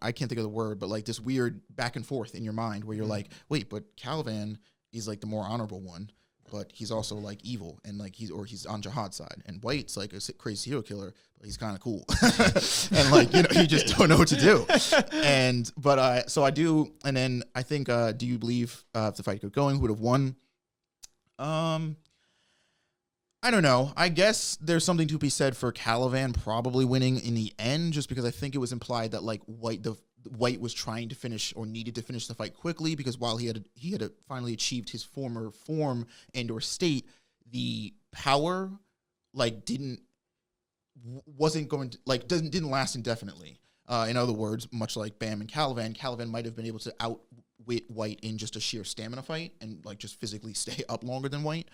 I can't think of the word, but like this weird back and forth in your mind where you're like, wait, but Kallavan is like the more honorable one, but he's also like evil, and like he's on Jihad's side, and White's like a crazy serial killer, but he's kind of cool, and like you just don't know what to do. So I do, and then I think, do you believe if the fight kept going, who would have won? I don't know. I guess there's something to be said for Kallavan probably winning in the end, just because I think it was implied that like White was trying to finish or needed to finish the fight quickly, because while he had finally achieved his former form and or state, the power like didn't last indefinitely. In other words, much like Baam and Kallavan might have been able to outwit White in just a sheer stamina fight and like just physically stay up longer than White.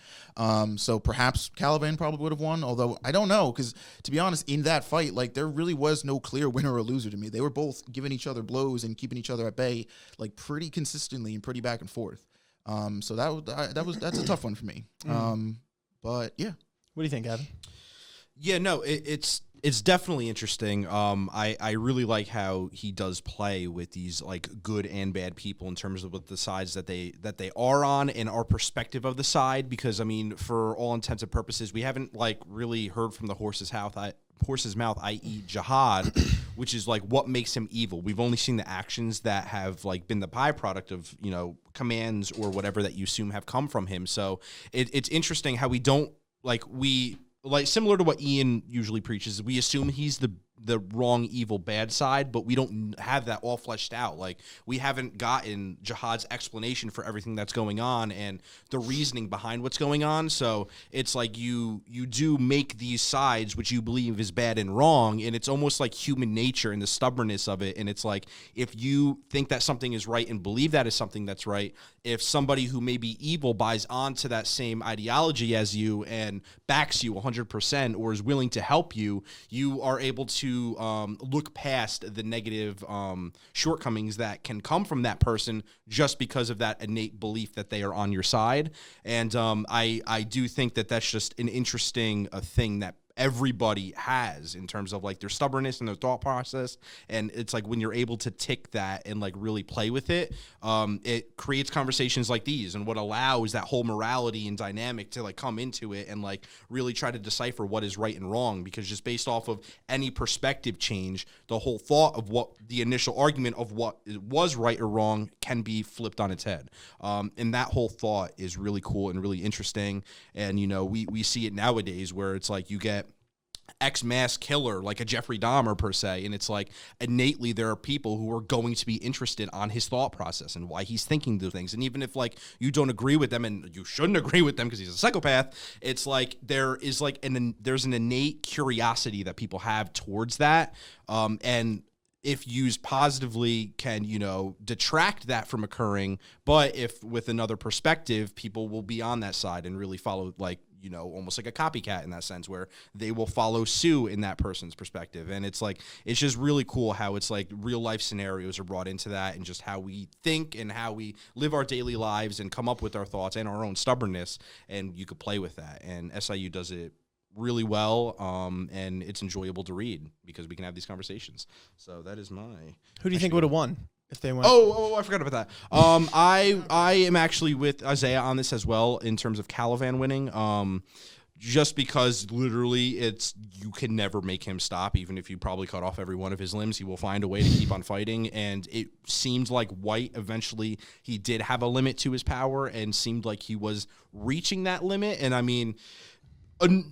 So perhaps Kallavan probably would have won, although I don't know, because to be honest, in that fight, like there really was no clear winner or loser to me. They were both giving each other blows and keeping each other at bay like pretty consistently and pretty back and forth. So that's a tough one for me. But yeah.
What do you think, Gavin?
Yeah, no, it's definitely interesting. I really like how he does play with these like good and bad people in terms of what the sides that they are on and our perspective of the side. Because I mean, for all intents and purposes, we haven't like really heard from the horse's mouth, i.e. Jihad, which is like what makes him evil. We've only seen the actions that have like been the byproduct of commands or whatever that you assume have come from him. So it's interesting how we don't like similar to what Ian usually preaches, we assume he's the wrong, evil, bad side, but we don't have that all fleshed out. Like, we haven't gotten Jihad's explanation for everything that's going on and the reasoning behind what's going on. So it's like you do make these sides, which you believe is bad and wrong, and it's almost like human nature and the stubbornness of it. And it's like, if you think that something is right and believe that is something that's right, if somebody who may be evil buys onto that same ideology as you and backs you 100% or is willing to help you, you are able to look past the negative shortcomings that can come from that person just because of that innate belief that they are on your side. And I do think that that's just an interesting thing that everybody has in terms of like their stubbornness and their thought process. And it's like when you're able to tick that and like really play with it, it creates conversations like these and what allows that whole morality and dynamic to like come into it and like really try to decipher what is right and wrong. Because just based off of any perspective change, the whole thought of what the initial argument of what was right or wrong can be flipped on its head. And that whole thought is really cool and really interesting. And we see it nowadays where it's like you get ex-mass killer like a Jeffrey Dahmer per se, and it's like innately there are people who are going to be interested on his thought process and why he's thinking those things. And even if like you don't agree with them, and you shouldn't agree with them because he's a psychopath, it's like there is like there's an innate curiosity that people have towards that, and if used positively can, detract that from occurring. But if with another perspective, people will be on that side and really follow like almost like a copycat in that sense, where they will follow suit in that person's perspective. And it's like, it's just really cool how it's like real life scenarios are brought into that, and just how we think and how we live our daily lives and come up with our thoughts and our own stubbornness. And you could play with that. And SIU does it really well, and it's enjoyable to read because we can have these conversations. So that is my...
Who do you think would have won if they won?
Oh, I forgot about that. I am actually with Isaiah on this as well in terms of Kallavan winning. Just because literally you can never make him stop. Even if you probably cut off every one of his limbs, he will find a way to keep on fighting. And it seemed like White eventually, he did have a limit to his power and seemed like he was reaching that limit. And I mean,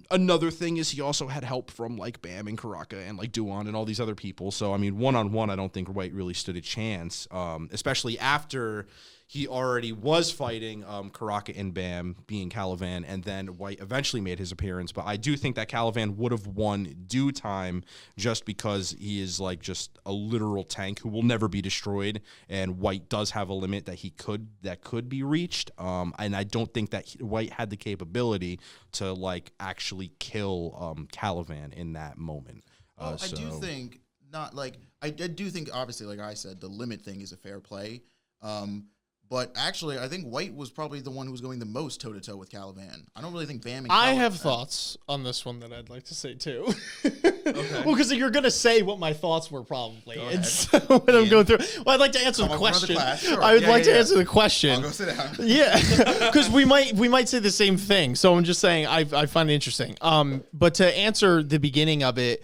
another thing is he also had help from like Baam and Karaka and like Duan and all these other people. So I mean, one-on-one, I don't think White really stood a chance, especially after he already was fighting Karaka and Baam, being Kallavan, and then White eventually made his appearance. But I do think that Kallavan would have won due time, just because he is like just a literal tank who will never be destroyed, and White does have a limit that could be reached. And I don't think that White had the capability to like actually kill Kallavan in that moment.
I do think I do think obviously, like I said, the limit thing is a fair play. But actually, I think White was probably the one who was going the most toe-to-toe with Kallavan. I don't really think Baam and
I
Kallavan...
have thoughts on this one that I'd like to say, too. Okay. Well, because you're going to say what my thoughts were, probably.
Go
And
ahead.
so when I'm going through... Well, I'd like to answer the question.
Sure.
I would like to answer the
I'll
question.
go sit down.
Yeah, because we might say the same thing. So I'm just saying I find it interesting. But to answer the beginning of it,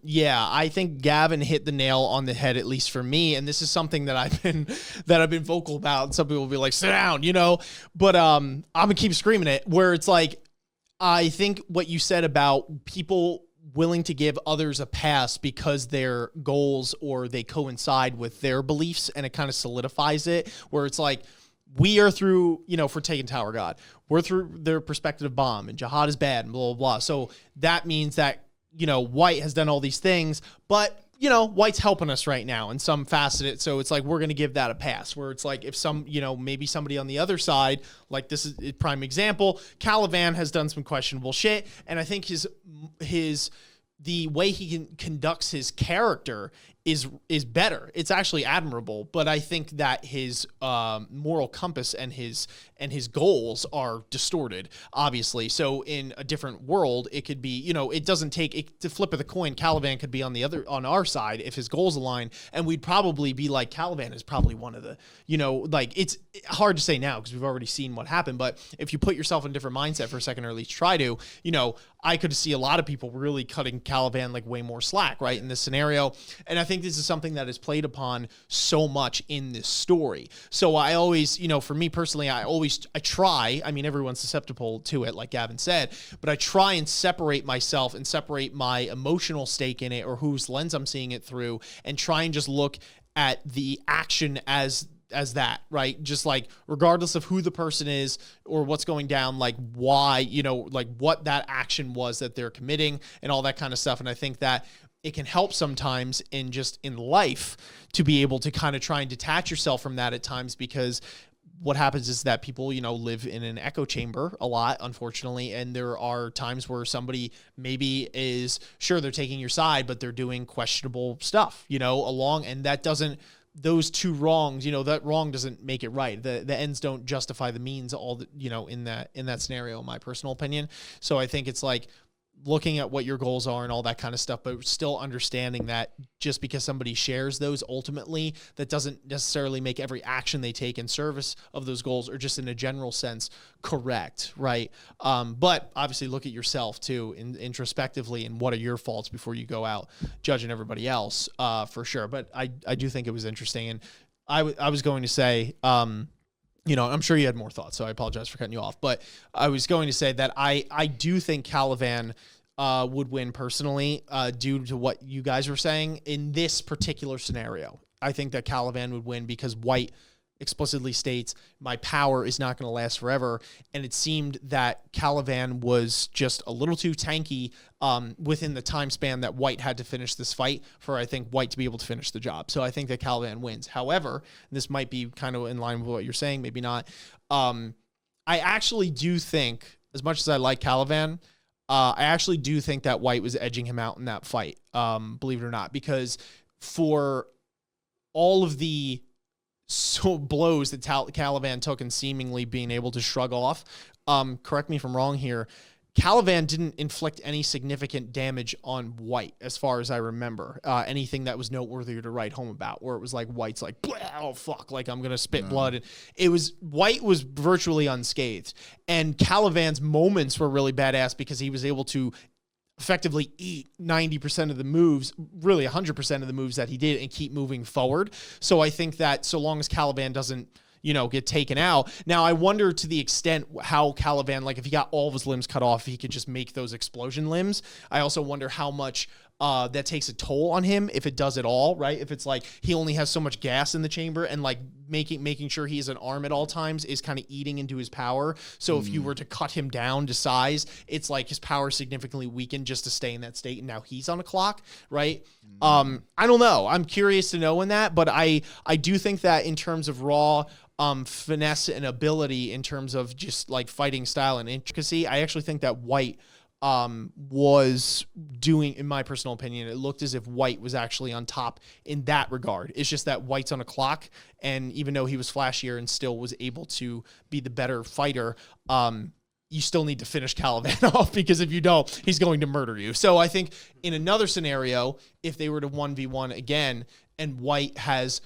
yeah, I think Gavin hit the nail on the head, at least for me. And this is something that I've been vocal about. And some people will be like, sit down, but I'm gonna keep screaming it, where it's like, I think what you said about people willing to give others a pass because their goals or they coincide with their beliefs, and it kind of solidifies it, where it's like, we are through, for taking Tower God, we're through their perspective of Baam, and jihad is bad, and blah, blah, blah. So that means that, White has done all these things, but, White's helping us right now in some facet. So it's like, we're going to give that a pass, where it's like, if maybe somebody on the other side, like this is a prime example, Kallavan has done some questionable shit. And I think the way he conducts his character is better. It's actually admirable, but I think that his moral compass and his goals are distorted, obviously. So in a different world, it could be, it doesn't take it to flip of the coin. Kallavan could be on our side if his goals align, and we'd probably be like, Kallavan is probably one of the, it's hard to say now because we've already seen what happened. But if you put yourself in a different mindset for a second, or at least try to, I could see a lot of people really cutting Kallavan like way more slack, right, in this scenario. And I think this is something that is played upon so much in this story. So I always, for me personally, I try, everyone's susceptible to it, like Gavin said, but I try and separate myself and separate my emotional stake in it, or whose lens I'm seeing it through, and try and just look at the action as that, right? Just like, regardless of who the person is or what's going down, like why, like what that action was that they're committing and all that kind of stuff. And I think that it can help sometimes in life to be able to kind of try and detach yourself from that at times, because what happens is that people, live in an echo chamber a lot, unfortunately. And there are times where somebody maybe is, sure, they're taking your side, but they're doing questionable stuff, along. And that doesn't, those two wrongs, that wrong doesn't make it right. The ends don't justify the means, in that scenario, in my personal opinion. So I think it's like, looking at what your goals are and all that kind of stuff, but still understanding that just because somebody shares those, ultimately, that doesn't necessarily make every action they take in service of those goals, or just in a general sense, correct, right? But obviously look at yourself too, introspectively, and what are your faults before you go out judging everybody else, for sure. But I do think it was interesting. And I was going to say, I'm sure you had more thoughts, so I apologize for cutting you off. But I was going to say that I do think Kallavan would win personally, due to what you guys were saying in this particular scenario. I think that Kallavan would win because White explicitly states, my power is not going to last forever. And it seemed that Kallavan was just a little too tanky within the time span that White had to finish this fight for, I think, White to be able to finish the job. So I think that Kallavan wins. However, this might be kind of in line with what you're saying, maybe not. I actually do think as much as I like Kallavan, I actually do think that White was edging him out in that fight, believe it or not, because for all of the blows that Kallavan took and seemingly being able to shrug off, correct me if I'm wrong here, Kallavan didn't inflict any significant damage on White, as far as I remember. Anything that was noteworthy to write home about, where it was like White's like, oh fuck, like I'm gonna spit blood. And it was White was virtually unscathed, and Kallavan's moments were really badass because he was able to effectively eat 90% of the moves, really 100% of the moves that he did, and keep moving forward. So I think that so long as Kallavan doesn't, get taken out. Now, I wonder to the extent how Kallavan, like if he got all of his limbs cut off, he could just make those explosion limbs. I also wonder how much that takes a toll on him, if it does at all, right? If it's like he only has so much gas in the chamber, and like making sure he has an arm at all times is kind of eating into his power. So if you were to cut him down to size, it's like his power significantly weakened just to stay in that state, and now he's on a clock, right? I don't know. I'm curious to know in that, but I do think that in terms of raw finesse and ability, in terms of just like fighting style and intricacy, I actually think that White was doing, in my personal opinion, it looked as if White was actually on top in that regard. It's just that White's on a clock, and even though he was flashier and still was able to be the better fighter, you still need to finish Kallavan off, because if you don't, he's going to murder you. So I think in another scenario, if they were to 1v1 again, and White has,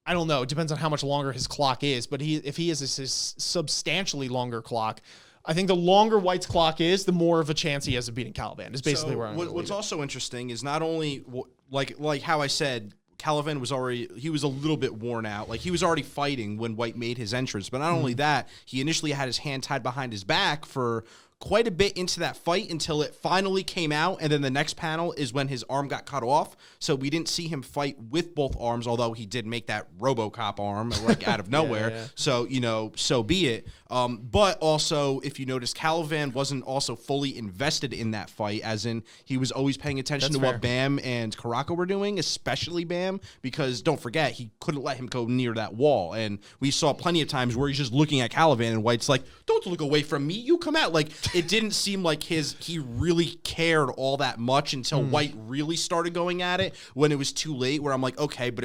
I don't know, it depends on how much longer his clock is, but if he has a substantially longer clock, I think the longer White's clock is, the more of a chance he has of beating Kallavan. Is basically where I'm going.
What's also interesting is not only like how I said, Kallavan was a little bit worn out. Like he was already fighting when White made his entrance, but not only that, he initially had his hand tied behind his back for quite a bit into that fight until it finally came out, and then the next panel is when his arm got cut off. So we didn't see him fight with both arms, although he did make that RoboCop arm like out of nowhere.
Yeah.
So so be it. But also, if you notice, Kallavan wasn't also fully invested in that fight, as in he was always paying attention to what Baam and Karaka were doing, especially Baam, because don't forget, he couldn't let him go near that wall. And we saw plenty of times where he's just looking at Kallavan, and White's like, "Don't look away from me, you come out." Like, it didn't seem like he really cared all that much until White really started going at it, when it was too late, where I'm like, okay, but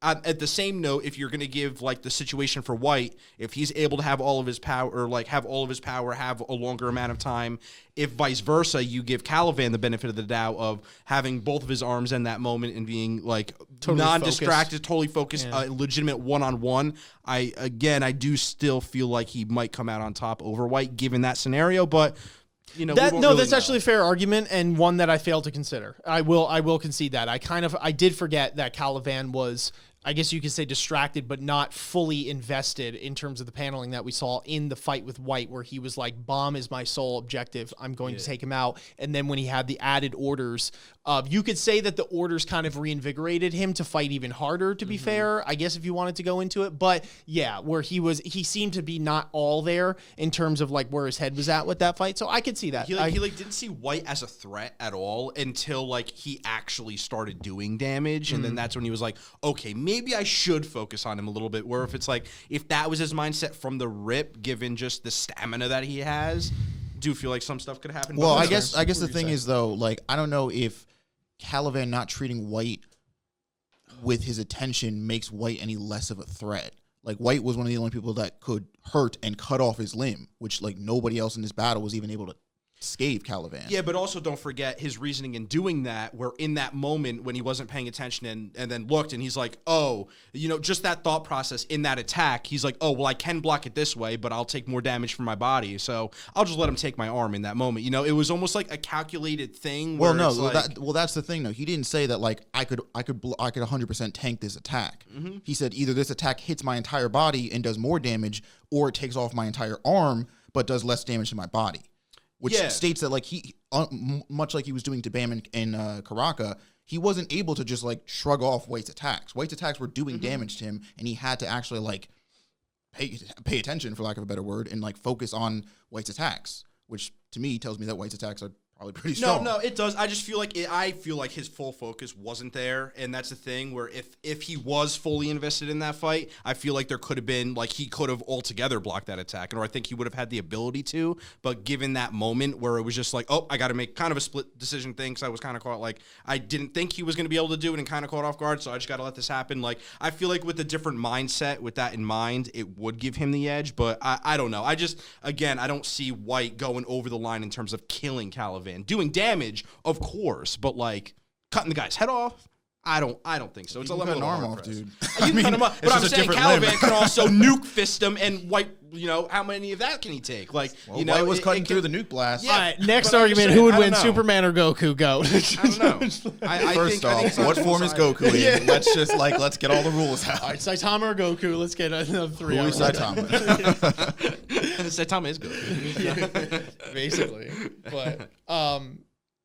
at the same note, if you're going to give like the situation for White, if he's able to have all of his power, or like have all of his power, have a longer amount of time, if vice versa, you give Kallavan the benefit of the doubt of having both of his arms in that moment and being like totally non-distracted, totally focused, legitimate one-on-one. I do still feel like he might come out on top over White given that scenario, but
that's actually a fair argument, and one that I failed to consider. I will concede that. I did forget that Kallavan was, I guess you could say, distracted, but not fully invested in terms of the paneling that we saw in the fight with White, where he was like, Baam is my sole objective, I'm going to take him out. And then when he had the added orders, you could say that the orders kind of reinvigorated him to fight even harder, to be fair, I guess, if you wanted to go into it. But yeah, where he seemed to be not all there in terms of like where his head was at with that fight. So I could see that.
He didn't see White as a threat at all until like he actually started doing damage. And then that's when he was like, okay, maybe I should focus on him a little bit. Where if it's like, if that was his mindset from the rip, given just the stamina that he has, do feel like some stuff could happen.
Well, I guess the thing is though, like, I don't know if Kallavan not treating White with his attention makes White any less of a threat. Like, White was one of the only people that could hurt and cut off his limb, which like nobody else in this battle was even able to scathe Kallavan.
Yeah, but also don't forget his reasoning in doing that, where in that moment when he wasn't paying attention and then looked and he's like, oh, just that thought process in that attack, he's like, oh, well, I can block it this way, but I'll take more damage from my body, so I'll just let him take my arm in that moment. It was almost like a calculated thing.
Well, no, that's the thing though. He didn't say that like I could 100% tank this attack. He said either this attack hits my entire body and does more damage, or it takes off my entire arm but does less damage to my body. Which states that, like, he, much like he was doing to Baam and Karaka, he wasn't able to just, like, shrug off White's attacks. White's attacks were doing damage to him, and he had to actually, like, pay attention, for lack of a better word, and, like, focus on White's attacks, which, to me, tells me that White's attacks are probably pretty strong.
No, it does. I just feel like I feel like his full focus wasn't there, and that's the thing where if he was fully invested in that fight, I feel like there could have been like he could have altogether blocked that attack, or I think he would have had the ability to. But given that moment where it was just like, oh, I got to make kind of a split decision thing, because I was kind of caught like I didn't think he was going to be able to do it, and kind of caught off guard, so I just got to let this happen. Like I feel like with a different mindset, with that in mind, it would give him the edge. But I don't know. I just again I don't see White going over the line in terms of killing Kallavan. Doing damage, of course, but like cutting the guy's head off, I don't think so. It's a little
arm
hard
off,
press.
dude.
You can cut him off, but I'm saying Kallavan can also nuke fist him and White. You know how many of that can he take? Like
White was cutting through the nuke blast.
All right, next
but I'm
argument:
just
who would
saying, I
win,
don't know.
Superman or Goku? Go.
I don't know. I
First
think
off,
it's
what
on
form is
both sides.
Goku in? Let's get all the rules out.
All right, Saitama or Goku? Let's get another 3
Who is
hours.
Saitama?
Saitama is good.
Basically, but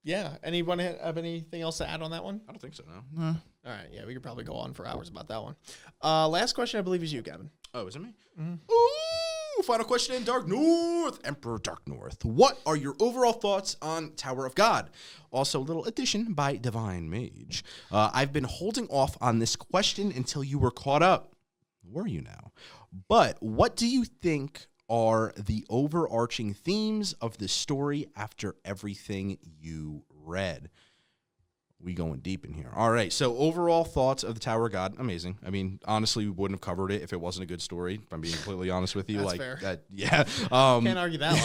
yeah. Anyone have anything else to add on that one?
I don't think so. No.
All right, yeah, we could probably go on for hours about that one. Last question, I believe, is you, Gavin.
Oh, is it me? Ooh, final question in Dark North. Emperor Dark North. What are your overall thoughts on Tower of God? Also, a little addition by Divine Mage. I've been holding off on this question until you were caught up. Were you now? But what do you think are the overarching themes of the story after everything you read? We going deep in here. All right. So overall thoughts of the Tower of God, amazing. I mean, honestly, we wouldn't have covered it if it wasn't a good story. If I'm being completely honest with you.
That's
like
fair.
that, yeah.
Can't argue that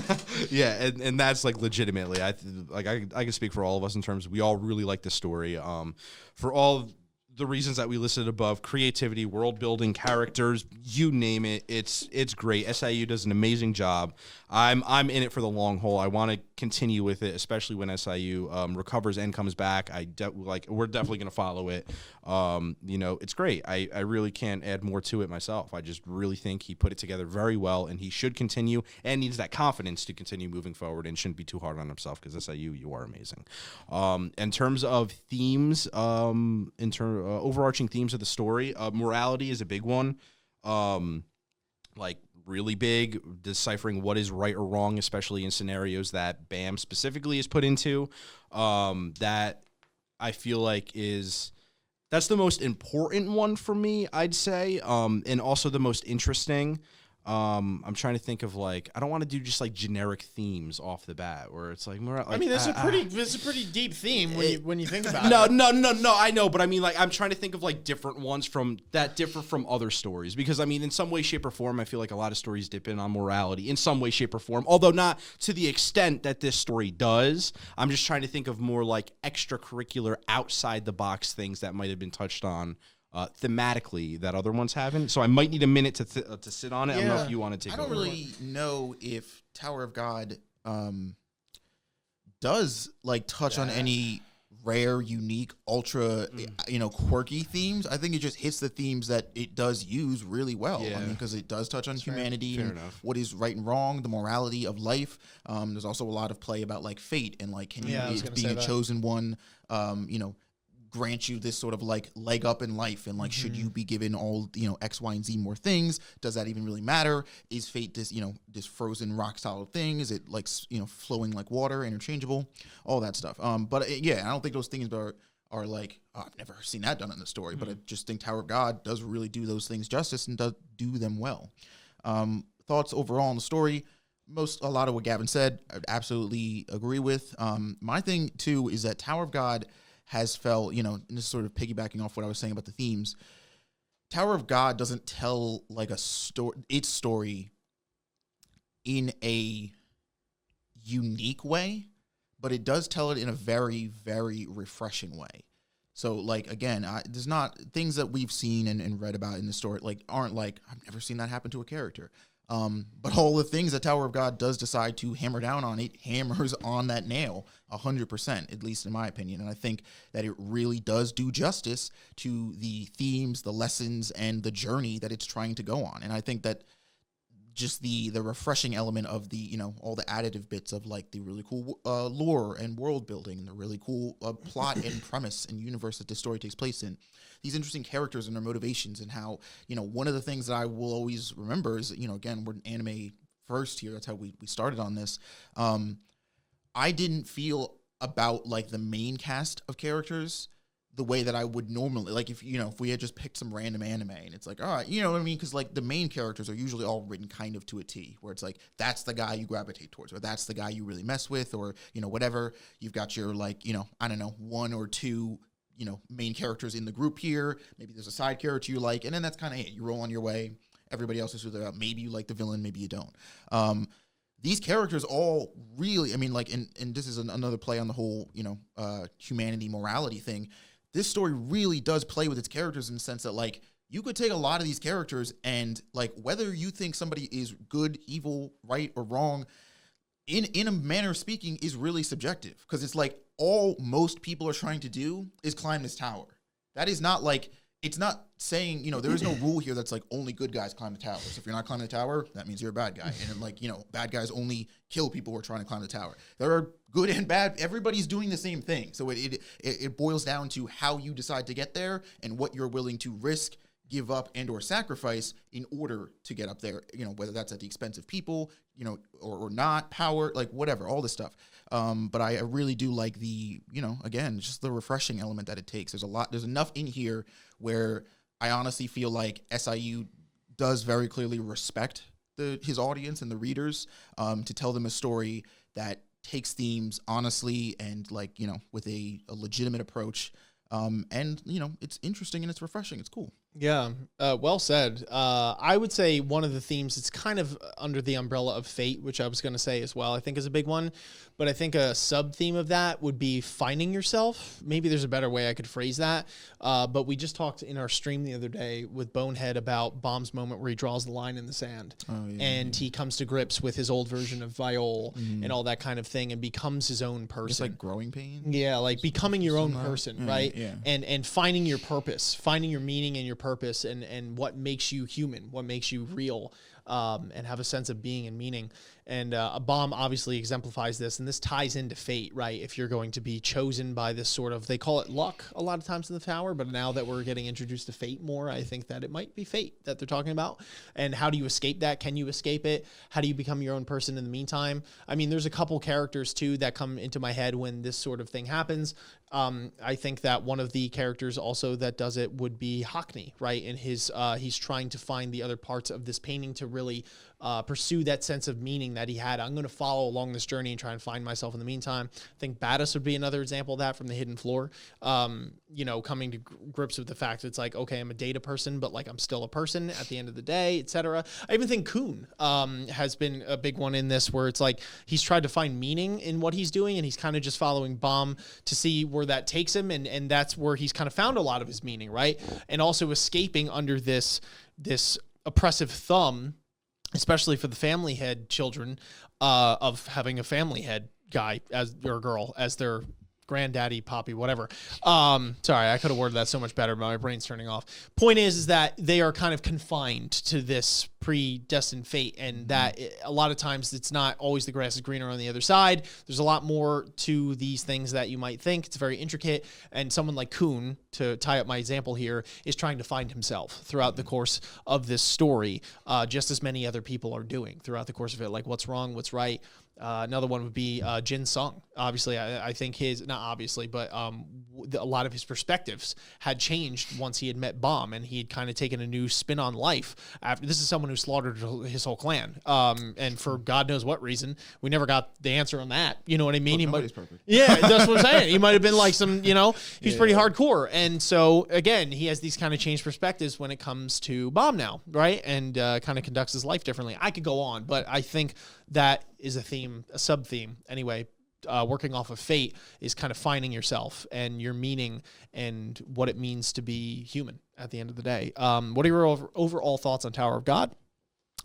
logic.
Yeah, and that's like legitimately. I can speak for all of us in terms of we all really like this story. For all the reasons that we listed above, creativity, world building, characters, you name it, it's great. SIU does an amazing job. I'm in it for the long haul. I want to continue with it, especially when SIU recovers and comes back. We're definitely going to follow it. It's great. I really can't add more to it myself. I just really think he put it together very well, and he should continue and needs that confidence to continue moving forward and shouldn't be too hard on himself, because SIU, you are amazing. In terms of themes, overarching themes of the story, morality is a big one. Really big, deciphering what is right or wrong, especially in scenarios that Baam specifically is put into. That I feel like that's the most important one for me, I'd say, and also the most interesting. I'm trying to think of I don't want to do just generic themes off the bat where it's more.
I mean, it's a pretty deep theme when you think about
No,
it.
I know, but I mean, I'm trying to think of different ones that differ from other stories, because I mean, in some way, shape, or form, I feel like a lot of stories dip in on morality in some way, shape, or form, although not to the extent that this story does. I'm just trying to think of more extracurricular, outside the box things that might have been touched on thematically that other ones haven't. So I might need a minute to sit on it. I don't know if you want to take
I don't
over.
really know if Tower of God does touch on any rare, unique, ultra, quirky themes. I think it just hits the themes that it does use really well.
Yeah.
I mean, because it does touch on humanity
Fair
and
enough.
what is right and wrong, the morality of life. There's also a lot of play about fate and can you
I was gonna
being
say
a
that.
chosen one, grant you this sort of leg up in life, and should you be given all X, Y, and Z more things? Does that even really matter? Is fate this this frozen rock solid thing? Is it flowing like water, interchangeable, all that stuff? But I don't think those things are I've never seen that done in the story, but I just think Tower of God does really do those things justice and does do them well. Thoughts overall on the story? A lot of what Gavin said, I absolutely agree with. My thing too is that Tower of God has felt, and this is sort of piggybacking off what I was saying about the themes. Tower of God doesn't tell its story in a unique way, but it does tell it in a very, very refreshing way. So, again, there's not things that we've seen and read about in the story, aren't I've never seen that happen to a character. But all the things that Tower of God does decide to hammer down on, it hammers on that nail 100%, at least in my opinion. And I think that it really does do justice to the themes, the lessons, and the journey that it's trying to go on. And I think that just the refreshing element of the, all the additive bits of the really cool lore and world building, the really cool plot and premise and universe that this story takes place in. These interesting characters and their motivations, and how, one of the things that I will always remember is, again, we're an anime first here. That's how we started on this. I didn't feel about like the main cast of characters the way that I would normally, like if we had just picked some random anime and it's like, all right, you know what I mean? Because like the main characters are usually all written kind of to a T, where it's like that's the guy you gravitate towards, or that's the guy you really mess with, or whatever. You've got your like I don't know, one or two main characters in the group here. Maybe there's a side character you like, and then that's kind of it. You roll on your way. Everybody else is who they're out. Maybe you like the villain, maybe you don't. These characters all really, I mean, like, and this is another play on the whole, humanity morality thing. This story really does play with its characters in the sense that, like, you could take a lot of these characters and, like, whether you think somebody is good, evil, right, or wrong, in a manner of speaking, is really subjective. Because it's like all most people are trying to do is climb this tower. That is not like, it's not saying, there is no rule here that's like only good guys climb the tower. So if you're not climbing the tower, that means you're a bad guy. And like, bad guys only kill people who are trying to climb the tower. There are good and bad. Everybody's doing the same thing. So it boils down to how you decide to get there and what you're willing to risk, give up, and or sacrifice in order to get up there, whether that's at the expense of people, or not, power, like whatever, all this stuff. But I really do like the, again, just the refreshing element that it takes. There's enough in here where I honestly feel like SIU does very clearly respect his audience and the readers, to tell them a story that takes themes honestly and like, with a legitimate approach. And it's interesting and it's refreshing. It's cool.
Yeah, well said. I would say one of the themes, it's kind of under the umbrella of fate, which I was going to say as well, I think is a big one. But I think a sub-theme of that would be finding yourself. Maybe there's a better way I could phrase that. But we just talked in our stream the other day with Bonehead about Baam's moment where he draws the line in the sand. Oh, yeah, and he comes to grips with his old version of Viol and all that kind of thing and becomes his own person.
It's like growing pain?
Yeah, like becoming your own person, right?
Yeah.
And finding your purpose, finding your meaning and your purpose and what makes you human, what makes you real, and have a sense of being and meaning. And Baam obviously exemplifies this, and this ties into fate, right? If you're going to be chosen by this sort of, they call it luck a lot of times in the tower, but now that we're getting introduced to fate more, I think that it might be fate that they're talking about. And how do you escape that? Can you escape it? How do you become your own person in the meantime? I mean, there's a couple characters too that come into my head when this sort of thing happens. I think that one of the characters also that does it would be Hockney, right? And he's trying to find the other parts of this painting to really pursue that sense of meaning that he had. I'm going to follow along this journey and try and find myself in the meantime. I think Battis would be another example of that from the Hidden Floor. Coming to grips with the fact that it's like, okay, I'm a data person, but like I'm still a person at the end of the day, etc. I even think Kuhn has been a big one in this, where it's like he's tried to find meaning in what he's doing, and he's kind of just following Baam to see where that takes him, and that's where he's kind of found a lot of his meaning, right? And also escaping under this oppressive thumb, especially for the family head children, of having a family head guy or girl as their granddaddy, poppy, whatever. Sorry, I could have worded that so much better, but my brain's turning off. Point is that they are kind of confined to this predestined fate, and that a lot of times it's not always the grass is greener on the other side. There's a lot more to these things that you might think. It's very intricate, and someone like Kuhn, to tie up my example here, is trying to find himself throughout the course of this story, just as many other people are doing throughout the course of it, like what's wrong, what's right. Another one would be Jinsung. Obviously, I think not obviously, but a lot of his perspectives had changed once he had met Baam, and he had kind of taken a new spin on life. After this is someone who slaughtered his whole clan, and for God knows what reason. We never got the answer on that. You know what I mean?
Well, nobody's perfect.
Yeah, that's what I'm saying. He might have been like some, he's pretty hardcore. And so, again, he has these kind of changed perspectives when it comes to Baam now, right? And kind of conducts his life differently. I could go on, but I think that is a theme, a sub-theme. Anyway, working off of fate is kind of finding yourself and your meaning and what it means to be human at the end of the day. What are your overall thoughts on Tower of God?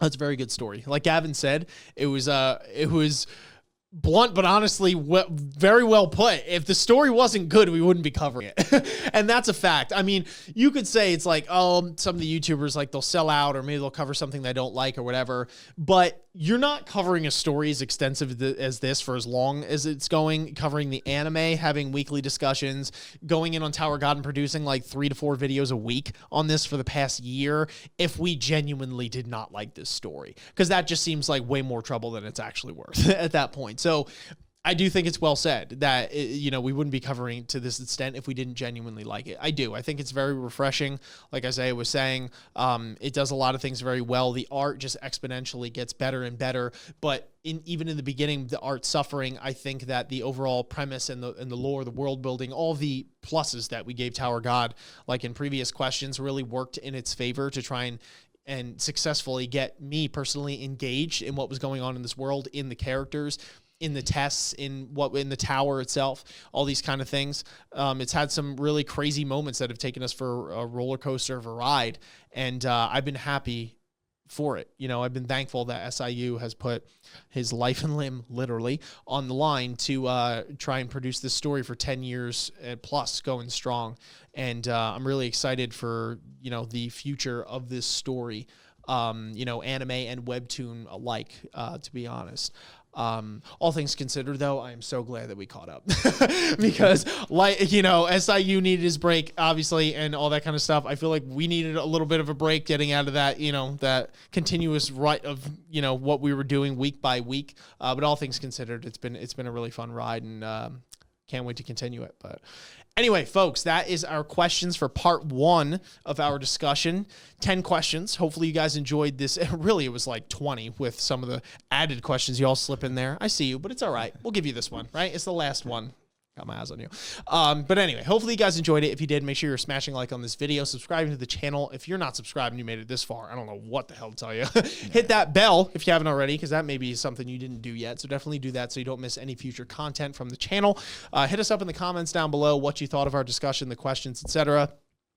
That's a very good story. Like Gavin said, it was blunt, but honestly, very well put. If the story wasn't good, we wouldn't be covering it. And that's a fact. I mean, you could say it's like, some of the YouTubers, like they'll sell out or maybe they'll cover something they don't like or whatever, but you're not covering a story as extensive as this for as long as it's going, covering the anime, having weekly discussions, going in on Tower God and producing like 3 to 4 videos a week on this for the past year, if we genuinely did not like this story. Because that just seems like way more trouble than it's actually worth at that point. So I do think it's well said that, we wouldn't be covering it to this extent if we didn't genuinely like it. I do. I think it's very refreshing. Like Isaiah was saying, it does a lot of things very well. The art just exponentially gets better and better. But even in the beginning, the art suffering, I think that the overall premise and the lore, the world building, all the pluses that we gave Tower of God, like in previous questions, really worked in its favor to try and successfully get me personally engaged in what was going on in this world, in the characters, in the tests, in the tower itself, all these kind of things. It's had some really crazy moments that have taken us for a roller coaster of a ride, and I've been happy for it. I've been thankful that SIU has put his life and limb literally on the line to try and produce this story for 10 years plus going strong. And I'm really excited for, the future of this story, anime and webtoon alike, to be honest. All things considered, though, I am so glad that we caught up because, SIU needed his break, obviously, and all that kind of stuff. I feel like we needed a little bit of a break getting out of that, that continuous rut of, what we were doing week by week. But all things considered, it's been a really fun ride, and can't wait to continue it. But anyway, folks, that is our questions for part 1 of our discussion. 10 questions. Hopefully you guys enjoyed this. Really, it was like 20 with some of the added questions you all slip in there. I see you, but it's all right. We'll give you this one, right? It's the last one. Got my eyes on you. But anyway, hopefully you guys enjoyed it. If you did, make sure you're smashing like on this video, subscribing to the channel. If you're not subscribed and you made it this far, I don't know what the hell to tell you. Hit that bell if you haven't already, because that may be something you didn't do yet. So definitely do that so you don't miss any future content from the channel. Hit us up in the comments down below what you thought of our discussion, the questions, etc.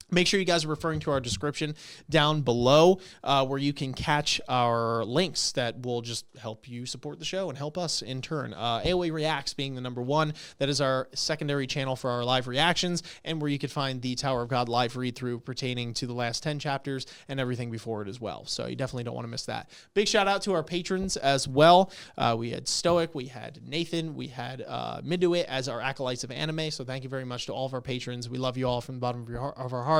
Make sure you guys are referring to our description down below where you can catch our links that will just help you support the show and help us in turn. AOA Reacts being the number 1. That is our secondary channel for our live reactions, and where you can find the Tower of God live read-through pertaining to the last 10 chapters and everything before it as well. So you definitely don't want to miss that. Big shout out to our patrons as well. We had Stoic, we had Nathan, we had Miduit as our acolytes of anime. So thank you very much to all of our patrons. We love you all from the bottom of our heart.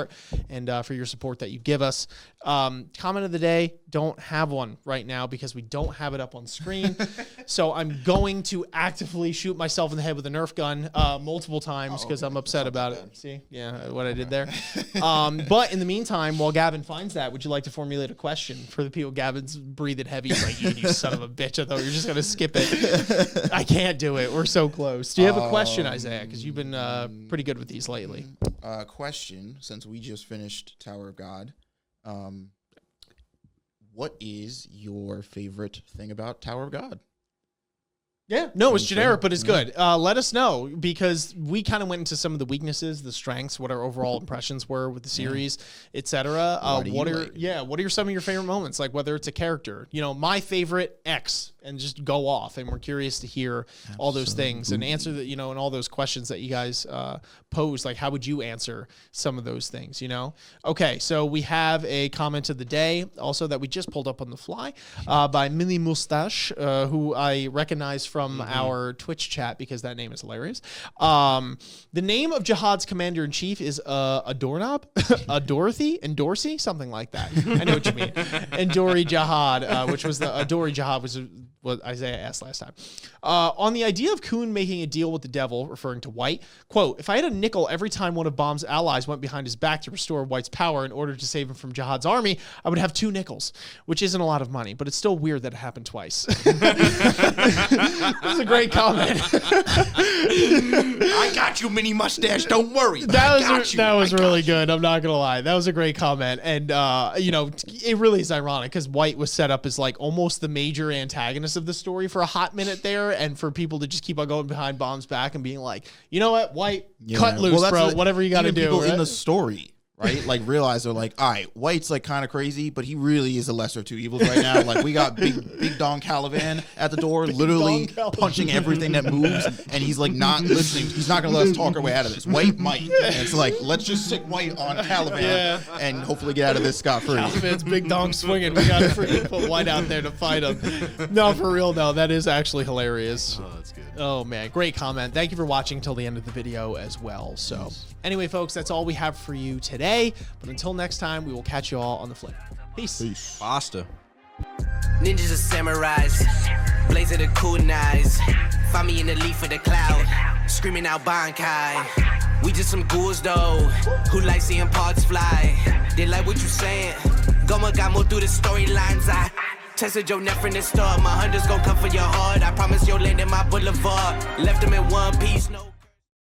And for your support that you give us. Comment of the day, don't have one right now because we don't have it up on screen. So I'm going to actively shoot myself in the head with a Nerf gun multiple times because I'm upset about it. See? Yeah, what I did there. But in the meantime, while Gavin finds that, would you like to formulate a question for the people? Gavin's breathing heavy. He's like, you son of a bitch. I thought you were just going to skip it. I can't do it. We're so close. Do you have a question, Isaiah? Because you've been pretty good with these lately.
Question, since we just finished Tower of God, what is your favorite thing about Tower of God?
Yeah, no, it's generic, but it's good. Let us know, because we kind of went into some of the weaknesses, the strengths, what our overall impressions were with the series, etc. What are some of your favorite moments? Like whether it's a character, my favorite X, and just go off. And we're curious to hear all those things and answer that, and all those questions that you guys pose. Like, how would you answer some of those things? Okay, so we have a comment of the day also that we just pulled up on the fly by Millie Mustache, who I recognize from our Twitch chat because that name is hilarious. The name of Jihad's commander-in-chief is a doorknob, a Dorothy, and Dorsey, something like that. I know what you mean. And Dori Jihad, which was the Dori Jihad was what Isaiah asked last time. On the idea of Khun making a deal with the devil, referring to White, quote, if I had a nickel every time one of Baam's allies went behind his back to restore White's power in order to save him from Jihad's army, I would have 2 nickels, which isn't a lot of money, but it's still weird that it happened twice. That's a great comment.
I got you, Mini Mustache. Don't worry.
That was really good. I'm not going to lie. That was a great comment. And, it really is ironic because White was set up as like almost the major antagonist of the story for a hot minute there, and for people to just keep on going behind Baam's back and being like, you know what, White, cut loose, bro. Whatever you got to do.
People in the story, right? Like realize they're like, all right, White's like kind of crazy, but he really is the lesser of 2 evils right now. Like we got big Don Kallavan at the door, literally punching everything that moves, and he's like not listening. He's not gonna let us talk our way out of this. White might. And it's like, let's just stick White on Kallavan and hopefully get out of this scot free.
Kallavan's big dong swinging. We gotta freaking put White out there to fight him. No, for real though, that is actually hilarious.
Oh, that's good.
Oh man, great comment. Thank you for watching till the end of the video as well. So anyway, folks, that's all we have for you today. But until next time, we will catch you all on the flip. Peace.
Pasta.
Ninjas are samurais, blazing the kunais. find me in the leaf of the cloud, screaming out Bankai. We just some ghouls though, who like seeing parts fly. They like what you saying, Goma got more through the storylines. I tested your neck from the start, my hunters gon' come for your heart. I promise you'll land in my boulevard, left them in one piece, no